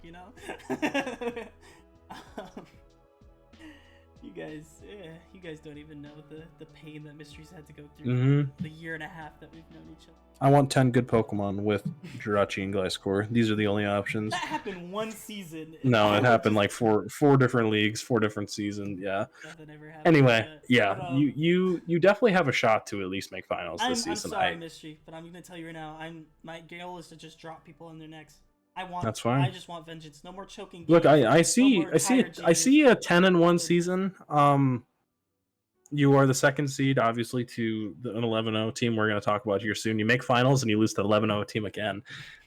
You guys don't even know the pain that Mystery's had to go through Mm-hmm. the year and a half that we've known each other. I want 10 good Pokemon with Jirachi and Gliscor. These are the only options. That happened one season. No, it happened like four different leagues, 4 different seasons. Yeah. Nothing ever happened. Anyway, yeah, But, you definitely have a shot to at least make finals this season. I'm sorry, Mystery, but I'm gonna tell you right now. My goal is to just drop people in their necks. That's fine. I just want vengeance. No more choking games. Look, I see a 10-1 season. You are the second seed, obviously, to an 11-0 team we're going to talk about here soon. You make finals and you lose to the 11-0 team again.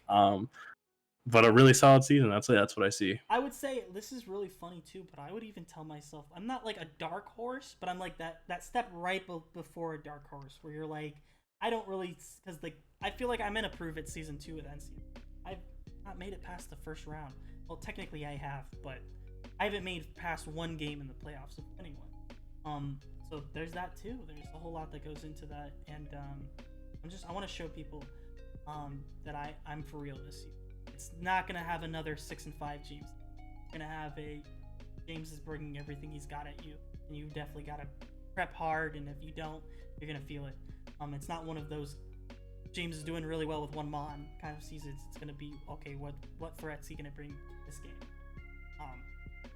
But a really solid season. That's what I see. I would say this is really funny too, but I would even tell myself I'm not like a dark horse, but I'm like that step right before a dark horse where you're like, I don't really, because like I feel like I'm in a prove it season 2 with NCL. I've not made it past the first round. Well, technically I have, but I haven't made past one game in the playoffs with anyone. So there's that too. There's a whole lot that goes into that, and I want to show people that I'm for real this season. It's not gonna have another 6-5 James. It's gonna have a James is bringing everything he's got at you, and you definitely gotta prep hard. And if you don't, you're gonna feel it. It's not one of those James is doing really well with one mon kind of seasons. It's gonna be okay. What threats he gonna bring this game?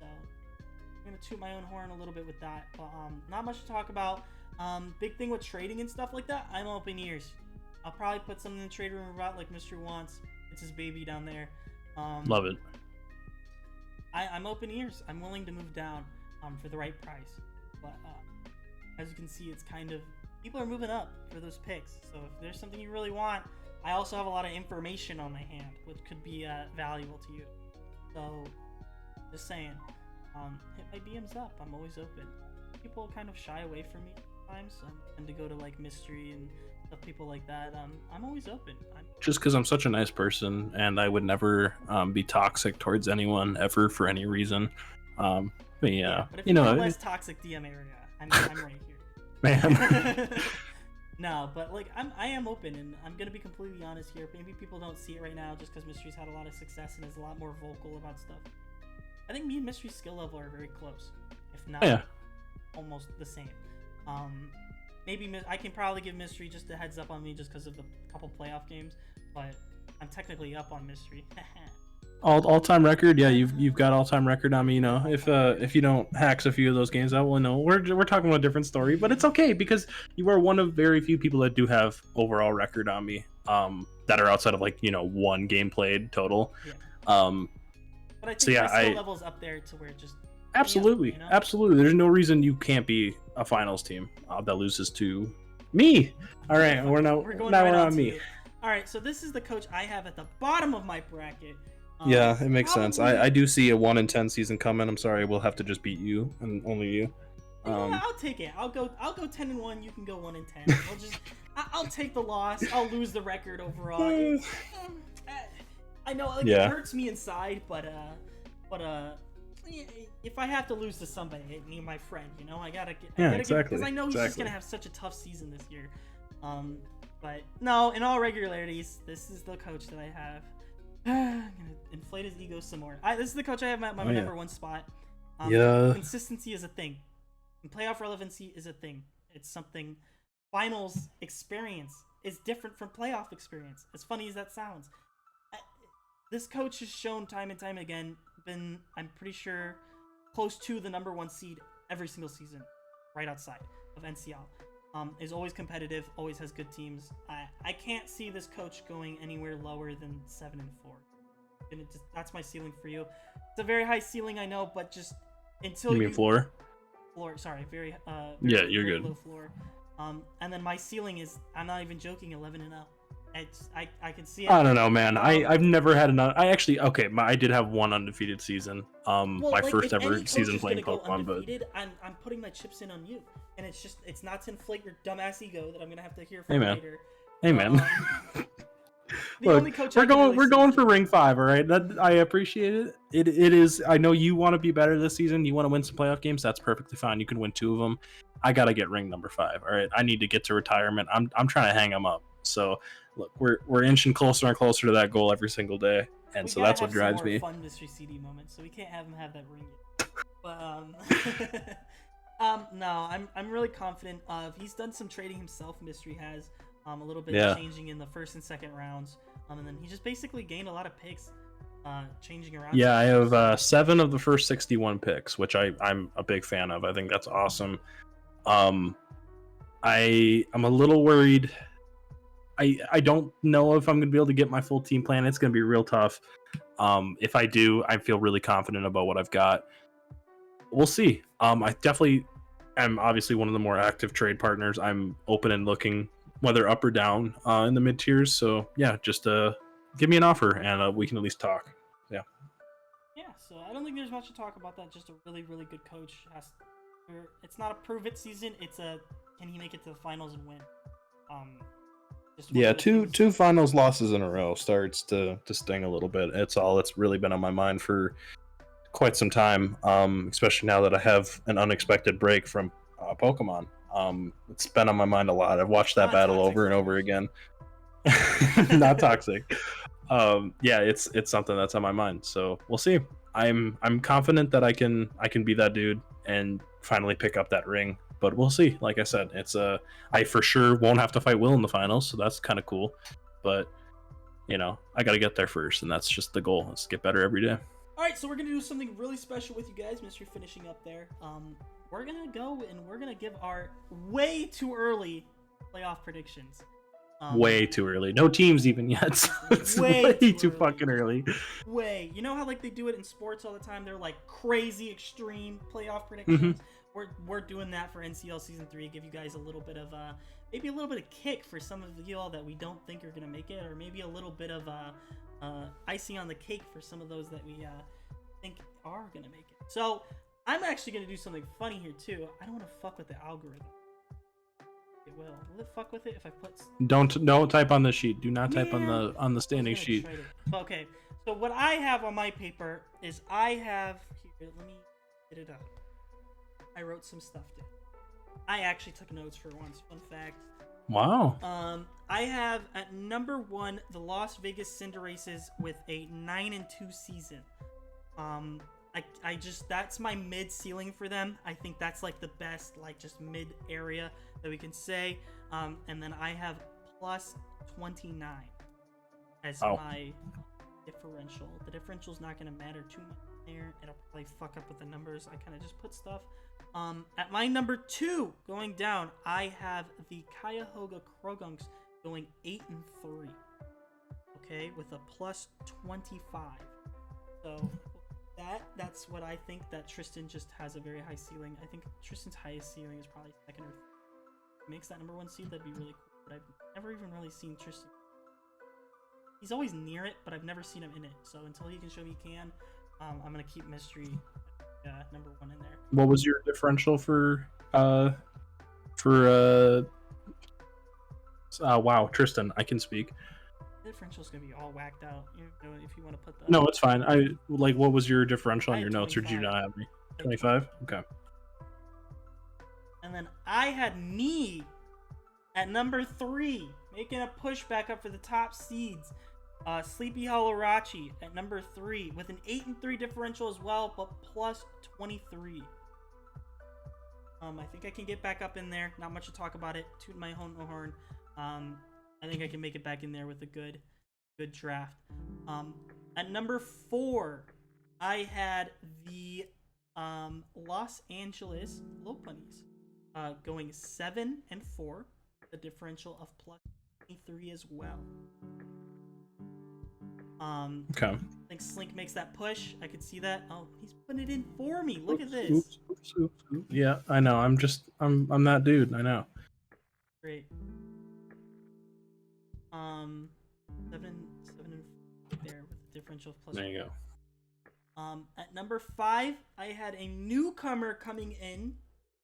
So. I'm gonna toot my own horn a little bit with that, but not much to talk about. Big thing with trading and stuff like that, I'm open ears. I'll probably put something in the trade room about like Mystery wants. It's his baby down there. Love it. I'm open ears. I'm willing to move down for the right price, but as you can see, it's kind of people are moving up for those picks. So if there's something you really want, I also have a lot of information on my hand, which could be valuable to you. So just saying. Hit my DMs up. I'm always open. People kind of shy away from me sometimes. I tend to go to like Mystery and stuff, people like that. I'm always open. Just because I'm such a nice person and I would never be toxic towards anyone ever for any reason. But yeah, but if you know, less toxic DM area, I'm right here. Man. No, but like I am open, and I'm gonna be completely honest here. Maybe people don't see it right now just because Mystery's had a lot of success and is a lot more vocal about stuff. I think me and Mystery's skill level are very close, if not almost the same. Maybe I can probably give Mystery just a heads up on me just because of the couple playoff games, but I'm technically up on Mystery. all-time record, yeah. You've got all-time record on me. You know, if you don't hacks a few of those games out, well, no, we're talking about a different story. But it's okay because you are one of very few people that do have overall record on me. That are outside of like one game played total. Yeah. But I think my skill level's up there to where just absolutely, absolutely. There's no reason you can't be a finals team that loses to me. All right, we're on me. All right, so this is the coach I have at the bottom of my bracket. Yeah, it makes sense. I do see a 1-10 season coming. I'm sorry, we'll have to just beat you and only you. I'll take it. I'll go 10-1. You can go 1-10. I'll take the loss. I'll lose the record overall. I know it hurts me inside, but if I have to lose to somebody, me, my friend, I gotta get exactly. Because I know he's just gonna have such a tough season this year. But no, in all regularities, this is the coach that I have. I'm gonna inflate his ego some more. This is the coach I have at my number 1 spot. Consistency is a thing, and playoff relevancy is a thing. It's something. Finals experience is different from playoff experience. As funny as that sounds. This coach has shown time and time again, I'm pretty sure, close to the number 1 seed every single season, right outside of NCL. Is always competitive, always has good teams. I can't see this coach going anywhere lower than 7-4. That's my ceiling for you. It's a very high ceiling, I know, but just until you mean floor? Floor, sorry, very yeah, you're very good. Low floor. And then my ceiling is, I'm not even joking, 11-0. I can see it. I don't know, man. I've never had I did have one undefeated season. My first ever season playing Pokemon, but I'm putting my chips in on you, and it's not to inflate your dumbass ego that I'm gonna have to hear from later. Hey man. Look, we're going for ring 5, all right? I appreciate it. It is. I know you want to be better this season. You want to win some playoff games. That's perfectly fine. You can win 2 of them. I gotta get ring number 5. All right. I need to get to retirement. I'm trying to hang them up. So look, we're inching closer and closer to that goal every single day, and so that's what drives me. Fun Mystery CD moments, so we can't have him have that ring yet. But No, I'm really confident. He's done some trading himself. Mystery has a little bit Yeah. changing in the first and second rounds. And then he just basically gained a lot of picks, changing around. Yeah, I have 7 of the first 61 picks, which I'm a big fan of. I think that's awesome. I'm a little worried. I don't know if I'm gonna be able to get my full team plan. It's gonna be real tough. If I do, I feel really confident about what I've got. We'll see. I definitely am obviously one of the more active trade partners. I'm open and looking, whether up or down, in the mid tiers. So yeah, just give me an offer and we can at least talk. Yeah. Yeah, so I don't think there's much to talk about that. Just a really, really good coach it's not a prove it season. It's a can he make it to the finals and win? Just Yeah, two finals losses in a row starts to sting a little bit. It's all that's really been on my mind for quite some time, especially now that I have an unexpected break from Pokemon. It's been on my mind a lot. I've watched that battle over and over again. Not toxic. Yeah, it's something that's on my mind. So we'll see. I'm confident that I can be that dude and finally pick up that ring. But we'll see. Like I said, it's I for sure won't have to fight Will in the finals, so that's kind of cool. But I got to get there first, and that's just the goal. Is get better every day. All right, so we're gonna do something really special with you guys, Mystery finishing up there. We're gonna go and we're gonna give our way too early playoff predictions. Way too early. No teams even yet. So it's way too fucking early. Way. You know how like they do it in sports all the time? They're like crazy extreme playoff predictions. Mm-hmm. We're doing that for NCL season 3. Give you guys a little bit of maybe a little bit of kick for some of you all that we don't think are gonna make it, or maybe a little bit of icing on the cake for some of those that we think are gonna make it. So I'm actually gonna do something funny here too. I don't want to fuck with the algorithm. It will. Will it fuck with it if I put? Don't type on the sheet. Do not type on the standing sheet. Okay. So what I have on my paper is I have here. Let me get it up. I wrote some stuff down. I actually took notes for once. Fun fact. Wow. I have at number 1 the Las Vegas Cinderaces with a 9-2 season. I just that's my mid ceiling for them. I think that's like the best like just mid area that we can say. And then I have plus 29 as my differential. The differential is not going to matter too much there. It'll probably fuck up with the numbers. I kind of just put stuff. At my number 2 going down, I have the Cuyahoga Crogunks going 8-3. Okay, with a plus 25. So that's what I think, that Tristan just has a very high ceiling. I think Tristan's highest ceiling is probably second or makes that number 1 seed. That'd be really cool. But I've never even really seen Tristan. He's always near it, but I've never seen him in it. So until he can show me he can, I'm gonna keep Mystery number 1 in there. What was your differential for wow, Tristan, I can speak. Differential's gonna be all whacked out. If you want to put that. No, it's fine. What was your differential on your notes, or did you not have me? 25. Okay. And then I had me at number 3, making a push back up for the top seeds. Sleepy Holorachi at number 3 with an 8-3 differential as well, but plus 23. I think I can get back up in there. Not much to talk about it. Toot my own horn. I think I can make it back in there with a good draft. At number 4, I had the Los Angeles Lopunnies going 7-4, the differential of plus 23 as well. Okay. I think Slink makes that push. I could see that. Oh, he's putting it in for me. Look at this. Oops. Yeah, I know. I'm that dude. I know. Great. 7 and there with the differential of plus. There you go. At number 5, I had a newcomer coming in.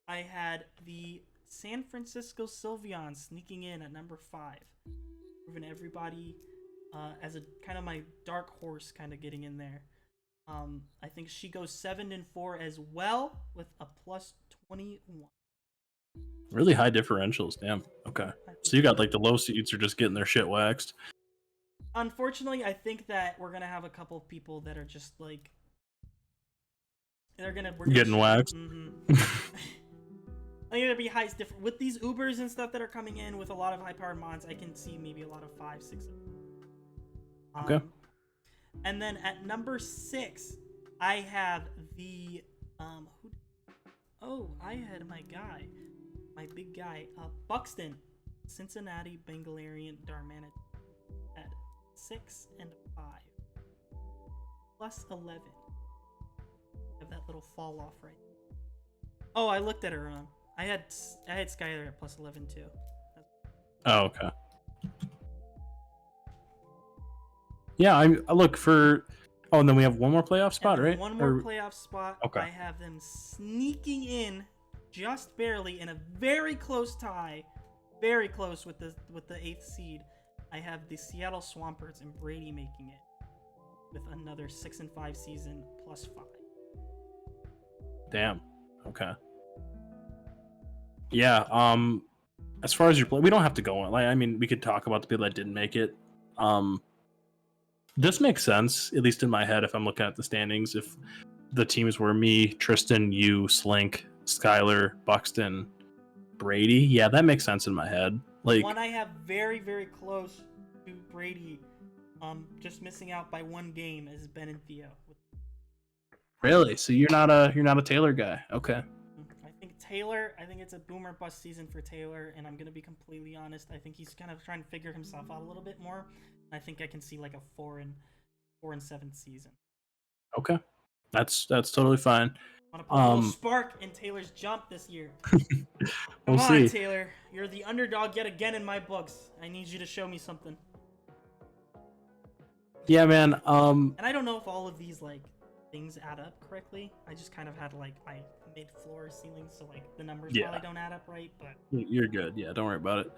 I had the San Francisco Sylveon sneaking in at number 5, proving everybody as a kind of my dark horse, kind of getting in there. I think she goes 7-4 as well with a plus 21. Really high differentials, damn. Okay, so you got like the low seeds are just getting their shit waxed. Unfortunately, I think that we're gonna have a couple of people that are just like we're getting waxed. Mm-hmm. I think it'll be high different with these Ubers and stuff that are coming in with a lot of high-powered mods. I can see maybe a lot of 5, 6. Okay. And then at number 6, I have the I had my guy, my big guy, Buxton, Cincinnati Bengalarian Darmanic at 6 and 5 plus 11. Have that little fall off right. Oh, I looked at her wrong. I had Skylar at plus 11 too. Oh, okay. Yeah, I look for. Oh, and then we have one more playoff spot, right? One more playoff spot. Okay. I have them sneaking in just barely in a very close tie, very close with the 8th seed. I have the Seattle Swampers and Brady making it with another 6 and 5 season plus 5. Damn. Okay. Yeah. As far as your play, we don't have to go on. Like, I mean, we could talk about the people that didn't make it. This makes sense, at least in my head, if I'm looking at the standings. If the teams were me, Tristan, you, Slink, Skylar, Buxton, Brady, yeah, that makes sense in my head. Like one I have very, very close to Brady, just missing out by 1 game is Ben and Theo. Really? So you're not a Taylor guy? Okay. I think it's a boomer bust season for Taylor, and I'm gonna be completely honest. I think he's kind of trying to figure himself out a little bit more. I think I can see like a 4 and 7 season. Okay, that's totally fine. I want to put a little spark in Taylor's jump this year. We'll Come on, see. Taylor, you're the underdog yet again in my books. I need you to show me something. Yeah, man. And I don't know if all of these like things add up correctly. I just kind of had like my mid-floor ceiling, so like the numbers probably don't add up right, but you're good. Yeah, don't worry about it.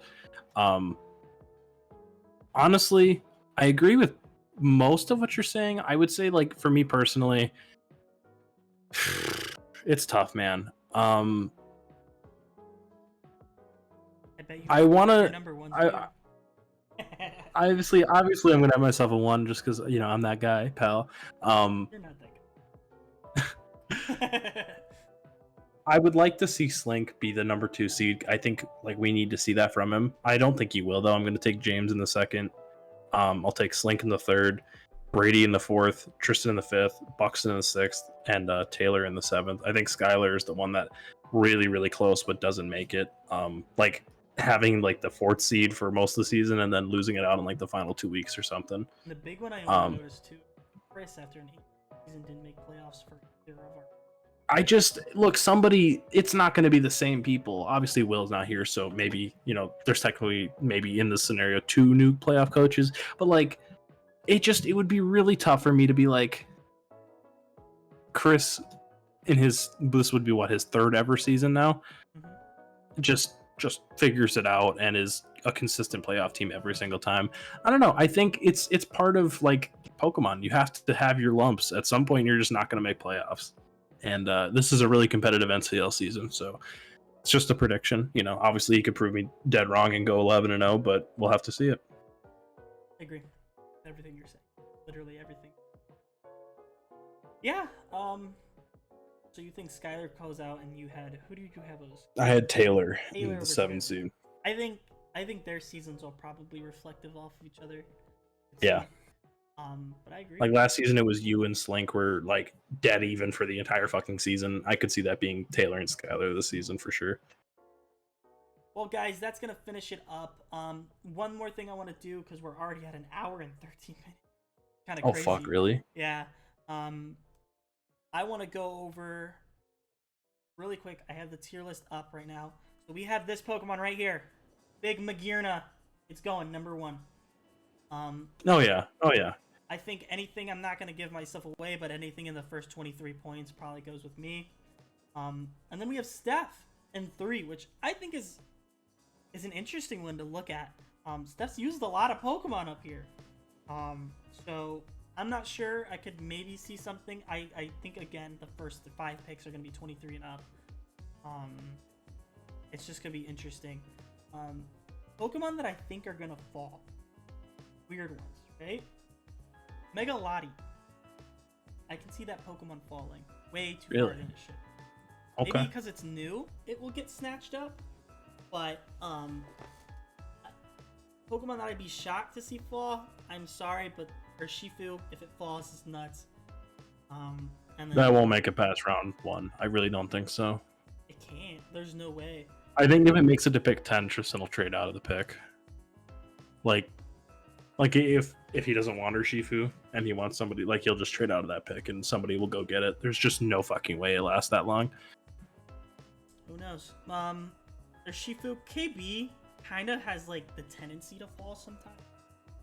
Honestly, I agree with most of what you're saying. I would say, like, for me personally, it's tough, man. I bet you number one. Obviously I'm gonna have myself a 1 just because I'm that guy, pal. You're not that guy. I would like to see Slink be the number 2 seed. I think like we need to see that from him. I don't think he will though. I'm going to take James in the 2nd. I'll take Slink in the 3rd, Brady in the 4th, Tristan in the 5th, Buxton in the 6th, and Taylor in the 7th. I think Skylar is the one that really, really close but doesn't make it. Like having like the 4th seed for most of the season and then losing it out in like the final 2 weeks or something. The big one I noticed too, Chris after an 8 season didn't make playoffs for either of our. I just look, it's not going to be the same people. Obviously, Will's not here, so maybe, there's technically maybe in this scenario 2 new playoff coaches, but like it would be really tough for me to be like Chris this would be his 3rd ever season now. Mm-hmm. Just figures it out and is a consistent playoff team every single time. I don't know. I think it's part of like Pokemon. You have to have your lumps. At some point, you're just not going to make playoffs. And this is a really competitive NCL season, so it's just a prediction. Obviously he could prove me dead wrong and go 11-0, but we'll have to see it. I agree. Everything you're saying, literally everything. Yeah. So you think Skylar goes out, and who did you have those? I had Taylor in the 7th seed. I think their seasons are probably reflective off of each other. Yeah. But I agree. Like last season, it was you and Slink were like dead even for the entire fucking season. I could see that being Taylor and Skylar this season for sure. Well, guys, that's gonna finish it up. One more thing I want to do because we're already at 1 hour and 13 minutes. Kind of crazy. Oh fuck, really? Yeah. I want to go over really quick. I have the tier list up right now. So we have this Pokemon right here, Big Magearna. It's going number 1. Oh yeah. I think anything, I'm not going to give myself away, but anything in the first 23 points probably goes with me. And then we have Steph in 3, which I think is an interesting one to look at. Steph's used a lot of Pokemon up here. So I'm not sure. I could maybe see something. I think, again, the first 5 picks are going to be 23 and up. It's just going to be interesting. Pokemon that I think are going to fall. Weird ones, right? Mega Lottie. I can see that Pokemon falling way too far in the ship. Maybe Okay. because it's new, it will get snatched up. But Pokemon that I'd be shocked to see fall. I'm sorry, but Urshifu, if it falls, is nuts. And That then won't make it past round 1. I really don't think so. it can't. There's no way. I think if it makes it to pick 10, Tristan will trade out of the pick. Like if he doesn't want Urshifu and he wants somebody, like he'll just trade out of that pick and somebody will go get it. There's just no fucking way it lasts that long. Who knows? Urshifu KB kind of has like the tendency to fall sometimes.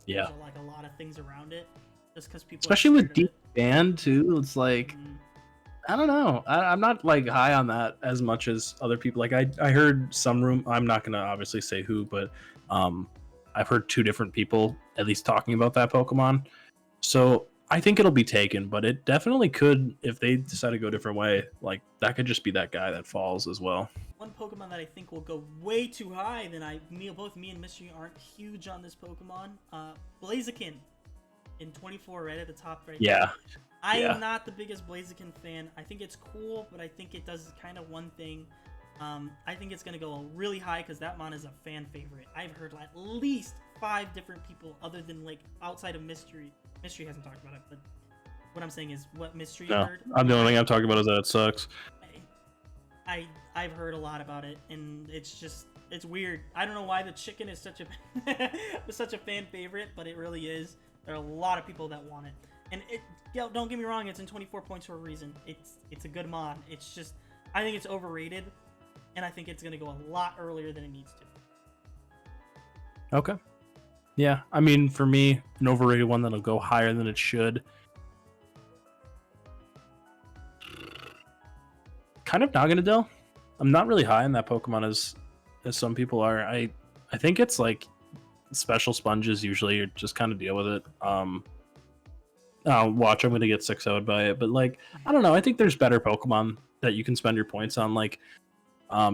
Yeah. There's like a lot of things around it, just because people. Especially are with deep band too. It's like I don't know. I'm not like high on that as much as other people. Like I heard some room. I'm not gonna obviously say who, but I've heard 2 different people at least talking about that Pokemon. So I think it'll be taken, but it definitely could if they decide to go a different way. Like that could just be that guy that falls as well. One Pokemon that I think will go way too high than both me and Mystery aren't huge on this Pokemon. Blaziken in 24, right at the top, right. Yeah. There. I am not the biggest Blaziken fan. I think it's cool, but I think it does kind of one thing. I think it's gonna go really high because that mon is a fan favorite. I've heard at least 5 different people, other than like outside of Mystery. Mystery hasn't talked about it, but what I'm saying is what Mystery heard. The only thing I'm talking about is that it sucks. I've heard a lot about it, and it's weird. I don't know why the chicken is such a fan favorite, but it really is. There are a lot of people that want it, and don't get me wrong, it's in 24 points for a reason. It's a good mod. It's just I think it's overrated, and I think it's gonna go a lot earlier than it needs to. Okay. Yeah, I mean, for me, an overrated one that'll go higher than it should. Kind of Naganadel. I'm not really high on that Pokemon as some people are. I think it's like special sponges usually. You just kind of deal with it. Watch, I'm gonna get 6-0'd by it, but like I don't know. I think there's better Pokemon that you can spend your points on. Like,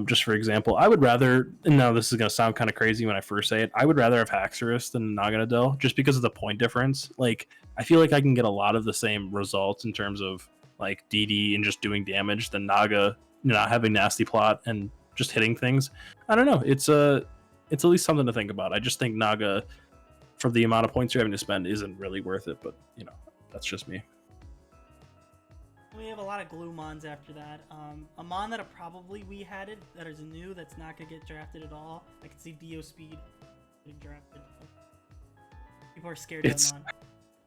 just for example, I would rather. And now this is gonna sound kind of crazy when I first say it. I would rather have Haxorus than Naganadel, just because of the point difference. Like, I feel like I can get a lot of the same results in terms of like DD and just doing damage than Naga, not having nasty plot and just hitting things. I don't know. It's at least something to think about. I just think Naga, for the amount of points you're having to spend, isn't really worth it. But that's just me. We have a lot of glue mons after that. A mon that probably we had it that is new that's not gonna get drafted at all. I can see Dio Speed getting drafted. People are scared of that mon.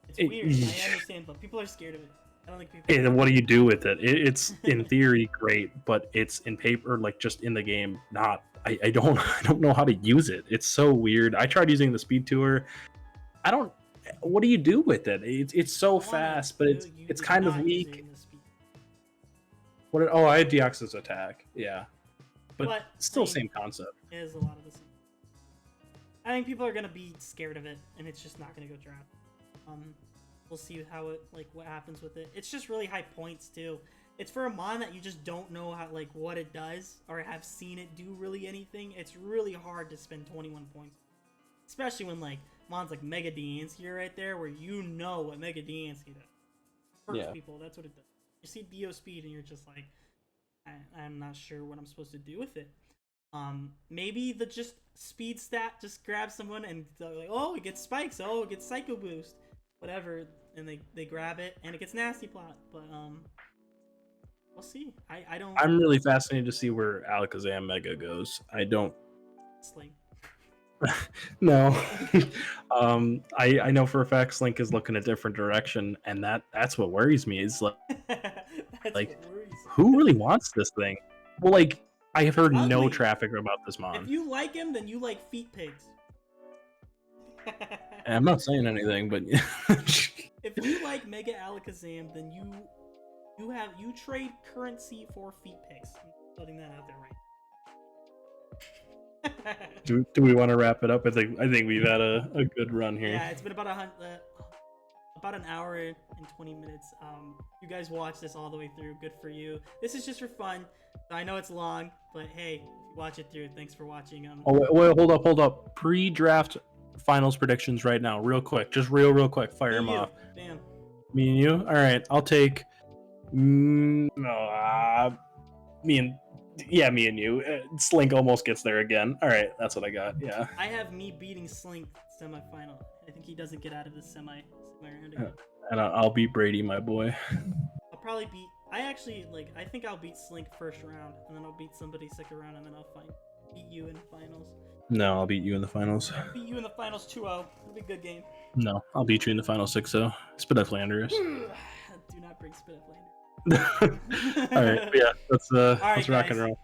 It's weird. I understand, but people are scared of it. I don't think people. And what do you do with it? It's in theory great, but it's in paper, like just in the game, not. I don't know how to use it. It's so weird. I tried using the Speed Tour. What do you do with it? It's so fast, but it's kind of weak. I had Deoxys attack. Yeah, but still same concept. It is a lot of the same. I think people are gonna be scared of it, and it's just not gonna go draft. We'll see what happens with it. It's just really high points too. It's for a mon that you just don't know how what it does or have seen it do really anything. It's really hard to spend 21 points, especially when mons like Mega Diancie right there, where you know what Mega Diancie does. Hurts people. That's what it does. You see Dio Speed and you're just like, I'm not sure what I'm supposed to do with it. Maybe the just speed stat just grabs someone and they're like, oh, it gets spikes, oh, it gets Psycho Boost, whatever, and they grab it and it gets Nasty Plot. But we'll see. I don't. I'm really fascinated to see where Alakazam Mega goes. I don't. Slink. No. I know for a fact Slink is looking a different direction, and that's what worries me. Is who really wants this thing? Well, I have heard no traffic about this mon. If you like him, then you like feet pigs. I'm not saying anything, but if you like Mega Alakazam, then you trade currency for feet pigs. I'm putting that out there right. Do we want to wrap it up? I think we've had a good run here. Yeah, it's been about an hour and 20 minutes. You guys watched this all the way through. Good for you. This is just for fun. I know it's long, but hey, if you watch it through, thanks for watching. Wait, hold up. Pre-draft finals predictions right now, real quick. Just real quick. Fire them off. Damn. Me and you. All right. I'll take. me and you. Slink almost gets there again. All right, that's what I got. Yeah. I have me beating Slink semifinal. I think he doesn't get out of the semi round again. And I'll beat Brady, my boy. I'll probably beat. I think I'll beat Slink first round, and then I'll beat somebody second round, and then I'll beat you in finals. No, I'll beat you in the finals. Beat you in the finals 2-0. It'll be a good game. No, I'll beat you in the finals 6-0. Spit at Flanders. Do not bring Spit at Flanders. All right, yeah, let's right, rock and roll.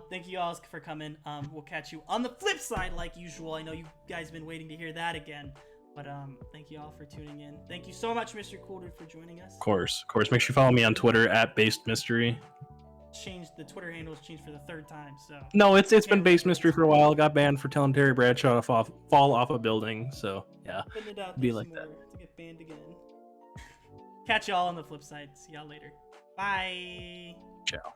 Thank you all for coming. We'll catch you on the flip side, like usual. I know you guys have been waiting to hear that again, but thank you all for tuning in. Thank you so much, Mr. Cool Dude, for joining us. Of course. Make sure you follow me on Twitter at Based Mystery. The Twitter handle has changed for the third time, so no, it's been Based Mystery for a while. Got banned for telling Terry Bradshaw to fall off a building, so yeah, putting it out be like that to get banned again. Catch y'all on the flip side. See y'all later. Bye. Ciao.